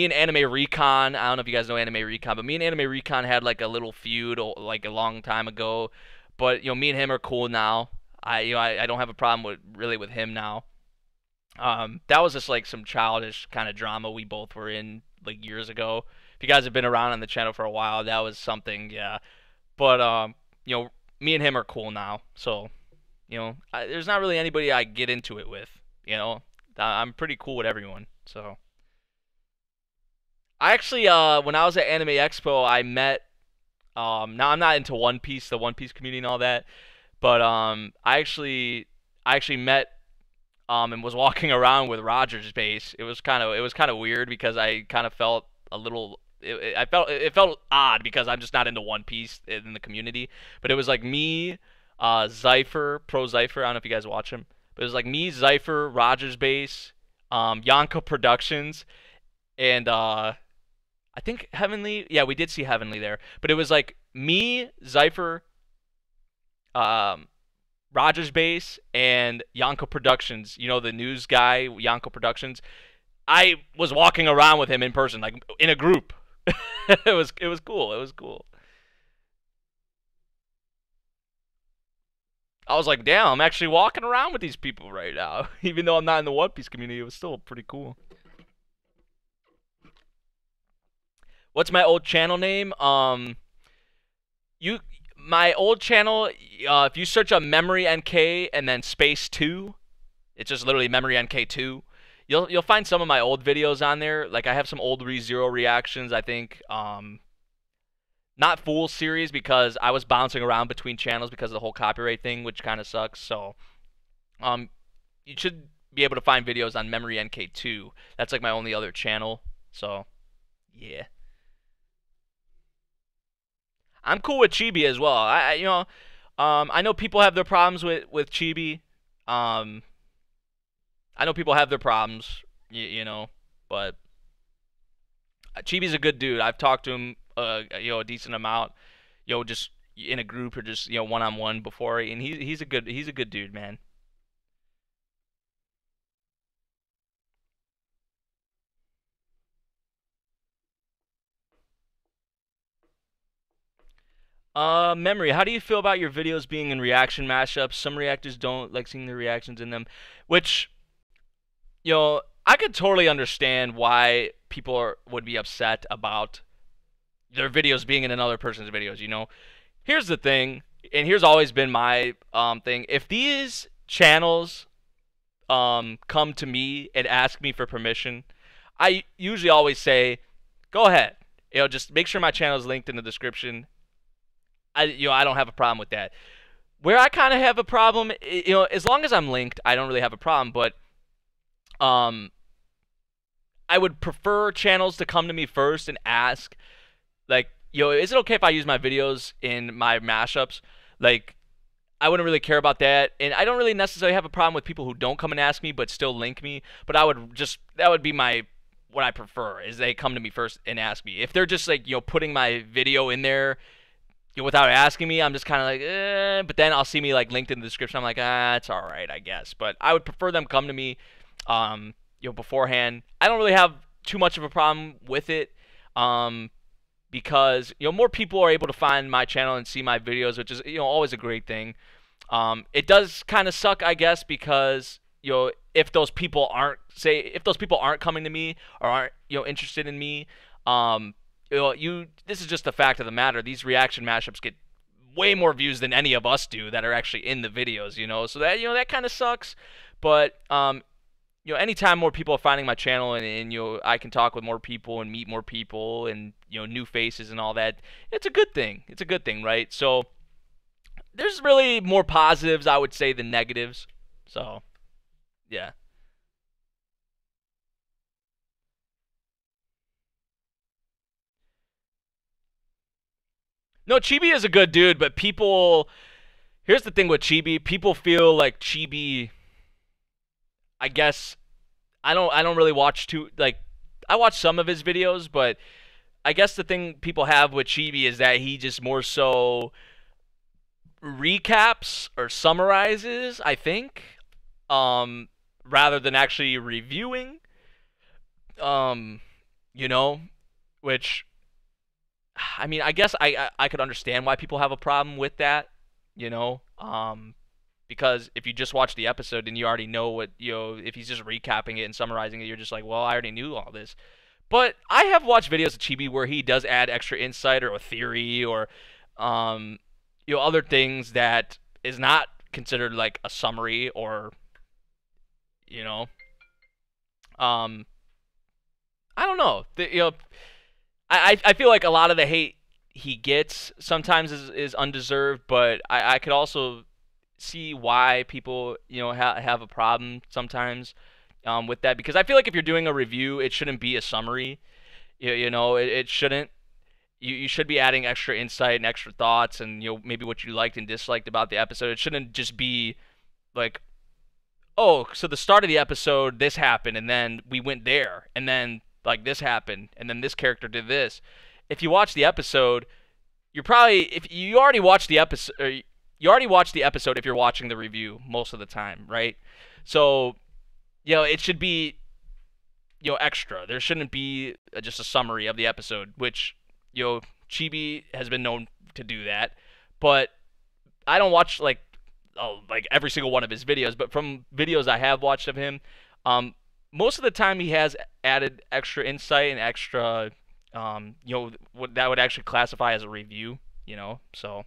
and Anime Recon. I don't know if you guys know Anime Recon, but me and Anime Recon had like a little feud like a long time ago. But me and him are cool now. I don't have a problem with him now. That was just like some childish kind of drama we both were in like years ago. If you guys have been around on the channel for a while, that was something, yeah. But me and him are cool now, so there's not really anybody I get into it with. I'm pretty cool with everyone. So I actually, when I was at Anime Expo, I met. Now I'm not into One Piece, the One Piece community and all that, but I actually met and was walking around with Roger's base. It was kind of weird because I kind of felt a little. It felt odd because I'm just not into One Piece in the community. But it was like me, Zypher, Pro Zypher. I don't know if you guys watch him, but it was like me, Zypher, Roger's base, Yonka Productions, and I think Heavenly. Yeah, we did see Heavenly there, but it was like me, Zypher, um, Rogers Base and Yonko Productions, the news guy, Yonko Productions. I was walking around with him in person, like in a group. It was cool. It was cool. I was like, damn, I'm actually walking around with these people right now. Even though I'm not in the One Piece community, it was still pretty cool. What's my old channel name? You my old channel, if you search up MemoryNK and then space 2, it's just literally MemoryNK2. You'll find some of my old videos on there. Like I have some old ReZero reactions, I think. Not full series because I was bouncing around between channels because of the whole copyright thing, which kind of sucks. So, um, you should be able to find videos on MemoryNK2. That's like my only other channel. So, yeah. I'm cool with Chibi as well. I know people have their problems with Chibi. Um, I know people have their problems, but Chibi's a good dude. I've talked to him, a decent amount, just in a group or just one on one before, and he's a good dude, man. Memory, how do you feel about your videos being in reaction mashups? Some reactors don't like seeing the reactions in them, which, I could totally understand why people would be upset about their videos being in another person's videos. Here's the thing, and here's always been my thing. If these channels come to me and ask me for permission, I usually always say, go ahead. Just make sure my channel is linked in the description. I don't have a problem with that. Where I kind of have a problem, as long as I'm linked, I don't really have a problem. But I would prefer channels to come to me first and ask, like, yo, is it okay if I use my videos in my mashups? Like, I wouldn't really care about that, and I don't really necessarily have a problem with people who don't come and ask me but still link me. But I would just that would be my what I prefer is they come to me first and ask me. If they're just like putting my video in there without asking me, I'm just kind of like But then I'll see me like linked in the description. I'm like it's all right, I guess. But I would prefer them come to me, beforehand. I don't really have too much of a problem with it. Because more people are able to find my channel and see my videos, which is always a great thing. It does kind of suck, I guess, because if those people aren't coming to me or aren't interested in me, this is just the fact of the matter. These reaction mashups get way more views than any of us do that are actually in the videos, so that that kind of sucks. But anytime more people are finding my channel and I can talk with more people and meet more people and new faces and all that, it's a good thing. It's a good thing, right? So there's really more positives, I would say, than negatives. So yeah. No, Chibi is a good dude, but here's the thing with Chibi. People feel like Chibi, I guess, I don't really watch I watch some of his videos, but I guess the thing people have with Chibi is that he just more so recaps or summarizes, I think, rather than actually reviewing. Um, you know, which I mean, I guess I could understand why people have a problem with that, because if you just watch the episode and you already know what, if he's just recapping it and summarizing it, you're just like, well, I already knew all this. But I have watched videos of Chibi where he does add extra insight or a theory or, other things that is not considered like a summary or, you know, um, I don't know. I feel like a lot of the hate he gets sometimes is undeserved, but I could also see why people have a problem sometimes with that, because I feel like if you're doing a review, it shouldn't be a summary. It shouldn't. You should be adding extra insight and extra thoughts and maybe what you liked and disliked about the episode. It shouldn't just be like, oh, so the start of the episode this happened and then we went there and then like this happened and then this character did this. If you watch the episode, you're probably if you already watched the episode. You already watched the episode if you're watching the review most of the time, right? So, it should be, extra. There shouldn't be just a summary of the episode, which, Chibi has been known to do that. But I don't watch, like every single one of his videos, but from videos I have watched of him, most of the time he has added extra insight and extra, what that would actually classify as a review, so...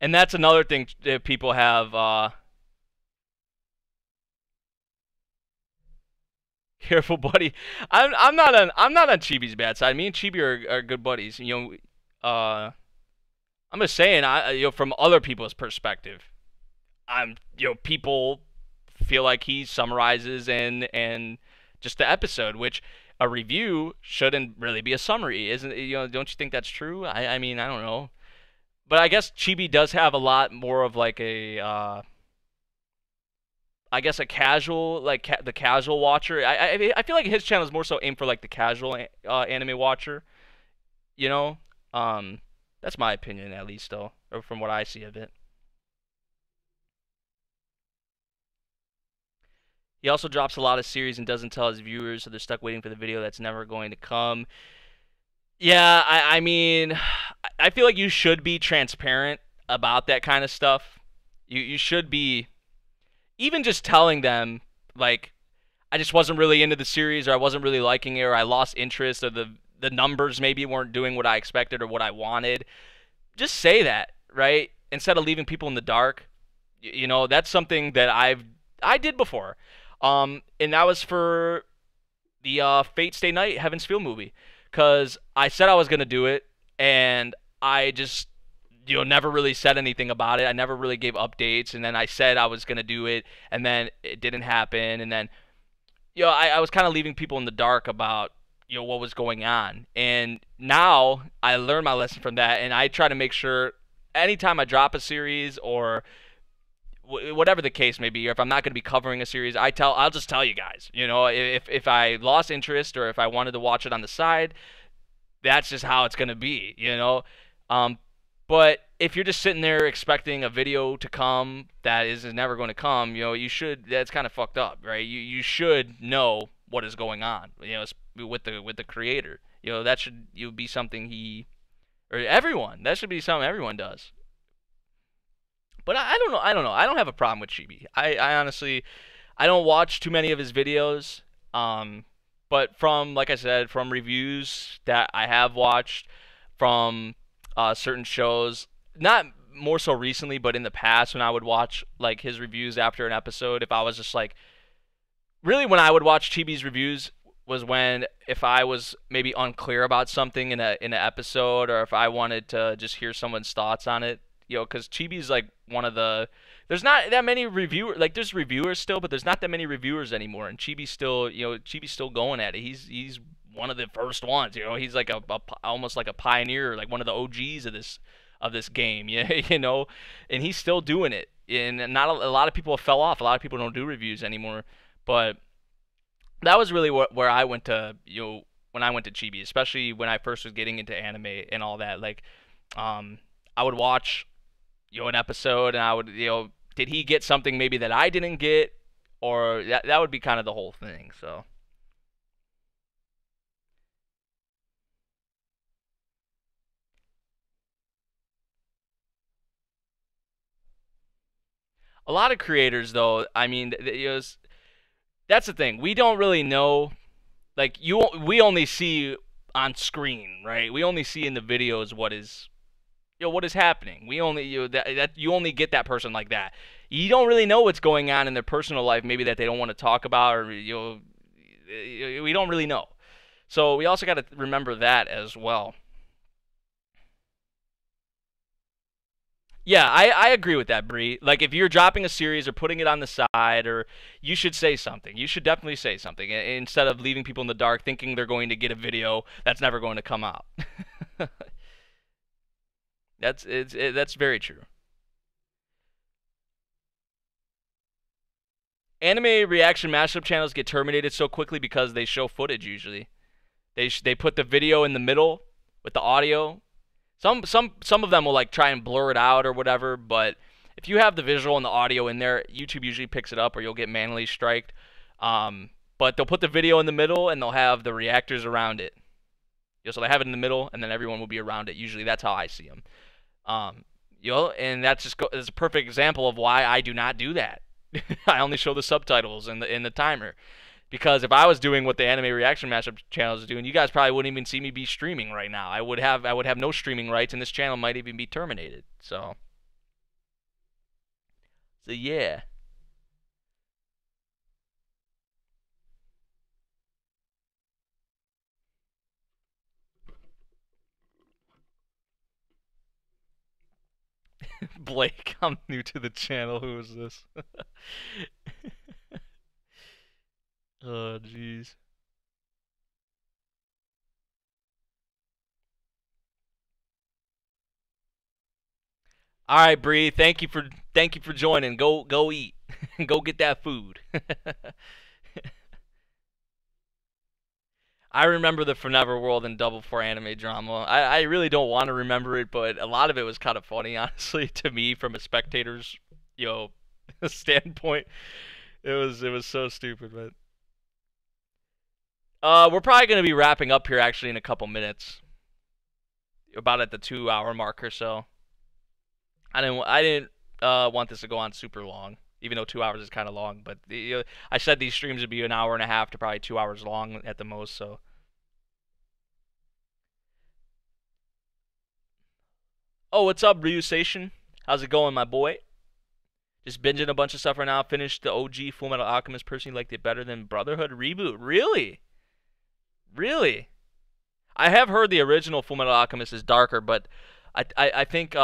And that's another thing that people have. Careful, buddy. I'm not on Chibi's bad side. Me and Chibi are good buddies. I'm just saying. From other people's perspective, people feel like he summarizes and just the episode, which a review shouldn't really be a summary, isn't? Don't you think that's true? I mean, I don't know. But I guess Chibi does have a lot more of like a, I guess a casual, like the casual watcher. I feel like his channel is more so aimed for like the casual anime watcher. You know, that's my opinion at least, though, or from what I see of it. He also drops a lot of series and doesn't tell his viewers, so they're stuck waiting for the video that's never going to come. Yeah, I mean, I feel like you should be transparent about that kind of stuff. You should be even just telling them like I just wasn't really into the series or I wasn't really liking it or I lost interest or the numbers maybe weren't doing what I expected or what I wanted. Just say that, right? Instead of leaving people in the dark. That's something that I did before. And that was for the Fate Stay Night Heaven's Feel movie. Because I said I was going to do it, and I just never really said anything about it. I never really gave updates, and then I said I was gonna do it, and then it didn't happen, and then I was kind of leaving people in the dark about what was going on. And now I learned my lesson from that, and I try to make sure anytime I drop a series or whatever the case may be, or if I'm not going to be covering a series, I'll just tell you guys. If I lost interest or if I wanted to watch it on the side, that's just how it's going to be. But if you're just sitting there expecting a video to come that is never going to come, you should. That's kind of fucked up, right? You should know what is going on, with the creator. That should be something he or everyone. That should be something everyone does. But I don't know. I don't know. I don't have a problem with Chibi. I honestly, I don't watch too many of his videos. But from, like I said, from reviews that I have watched, from certain shows, not more so recently, but in the past when I would watch like his reviews after an episode, if I was just like, really when I would watch Chibi's reviews was when if I was maybe unclear about something in an episode, or if I wanted to just hear someone's thoughts on it, because Chibi's like one of the there's not that many reviewers, like there's reviewers still, but there's not that many reviewers anymore, and Chibi's still going at it. He's one of the first ones, he's like almost like a pioneer, like one of the OGs of this game, and he's still doing it. And not a lot of people have fell off. A lot of people don't do reviews anymore, but that was really where I went to, when I went to Chibi, especially when I first was getting into anime and all that. Like, I would watch, an episode, and I would, did he get something maybe that I didn't get, or that would be kind of the whole thing. So. A lot of creators, though, I mean, that's the thing. We don't really know, like we only see on screen, right? We only see in the videos what is, what is happening. We only that you only get that person like that. You don't really know what's going on in their personal life, maybe that they don't want to talk about, or we don't really know. So we also got to remember that as well. Yeah, I agree with that, Bree. Like, if you're dropping a series or putting it on the side, or you should say something. You should definitely say something instead of leaving people in the dark thinking they're going to get a video that's never going to come out. That's very true. Anime reaction mashup channels get terminated so quickly because they show footage usually. They put the video in the middle with the audio. Some of them will like try and blur it out or whatever, but if you have the visual and the audio in there, YouTube usually picks it up, or you'll get manually striked. But they'll put the video in the middle and they'll have the reactors around it. So they have it in the middle, and then everyone will be around it. Usually that's how I see them. And that's is a perfect example of why I do not do that. I only show the subtitles in the timer. Because if I was doing what the anime reaction mashup channel is doing, you guys probably wouldn't even see me be streaming right now. I would have no streaming rights, and this channel might even be terminated. So yeah. Blake, I'm new to the channel. Who is this? Oh, jeez. All right, Bree. Thank you for joining. Go eat. Go get that food. I remember the Forever World and Double for anime drama. I really don't want to remember it, but a lot of it was kind of funny, honestly, to me from a spectator's, standpoint. It was so stupid, but we're probably gonna be wrapping up here actually in a couple minutes, about at the 2 hour mark or so. I didn't want this to go on super long, even though 2 hours is kind of long. But I said these streams would be an hour and a half to probably 2 hours long at the most. So. Oh, what's up, Ryu Station? How's it going, my boy? Just binging a bunch of stuff right now. Finished the OG Fullmetal Alchemist. Personally liked it better than Brotherhood reboot. Really? Really? I have heard the original Fullmetal Alchemist is darker, but I think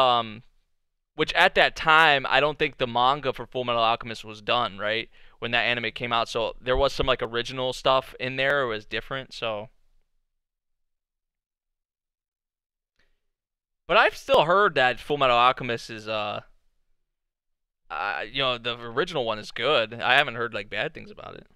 which at that time I don't think the manga for Full Metal Alchemist was done, right? When that anime came out, so there was some like original stuff in there. It was different, so. But I've still heard that Full Metal Alchemist is the original one is good. I haven't heard like bad things about it.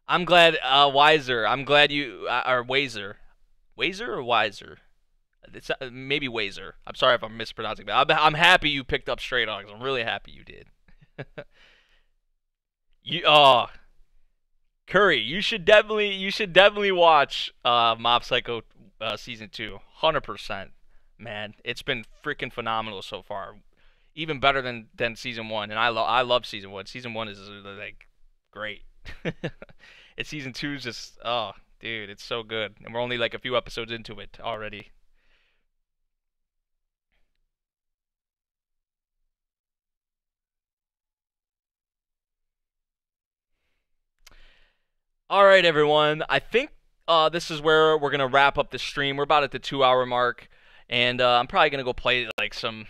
I'm glad, Wiser. I'm glad you or Wazer or Wiser. It's maybe Wazer. I'm sorry if I'm mispronouncing that. I'm happy you picked up Stray Dogs. I'm really happy you did. you Curry, you should definitely watch Mob Psycho season 2. 100%. Man, it's been freaking phenomenal so far. Even better than season 1, and I love season 1. Season 1 is like great. And season 2 is just, oh, dude, it's so good. And we're only like a few episodes into it already. All right, everyone. I think this is where we're gonna wrap up the stream. We're about at the 2 hour mark, and I'm probably gonna go play like some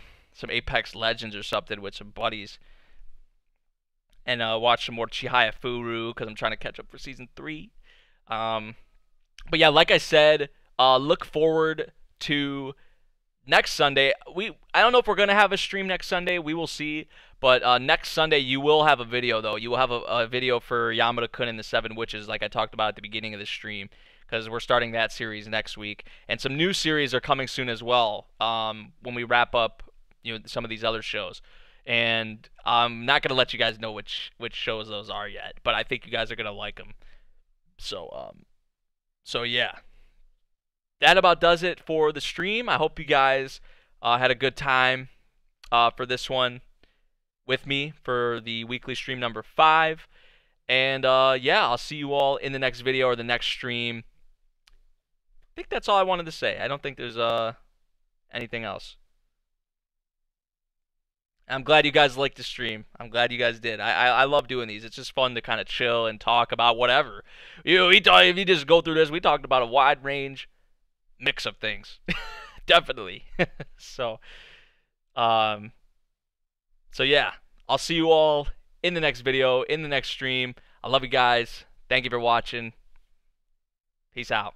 Apex Legends or something with some buddies, and watch some more Chihaya Furu because I'm trying to catch up for season 3. Um, but yeah, like I said, look forward to next Sunday. I don't know if we're gonna have a stream next Sunday. We will see. But next Sunday you will have a video though. You will have a video for Yamada-kun and the Seven Witches, like I talked about at the beginning of the stream, because we're starting that series next week, and some new series are coming soon as well. When we wrap up, some of these other shows, and I'm not gonna let you guys know which shows those are yet, but I think you guys are gonna like them. So yeah, that about does it for the stream. I hope you guys had a good time for this one with me for the weekly stream number 5. And yeah, I'll see you all in the next video or the next stream. I think that's all I wanted to say. I don't think there's anything else. I'm glad you guys liked the stream. I'm glad you guys did. I love doing these. It's just fun to kind of chill and talk about whatever. If you just go through this, we talked about a wide range mix of things. Definitely. So, um, so yeah, I'll see you all in the next video, in the next stream. I love you guys. Thank you for watching. Peace out.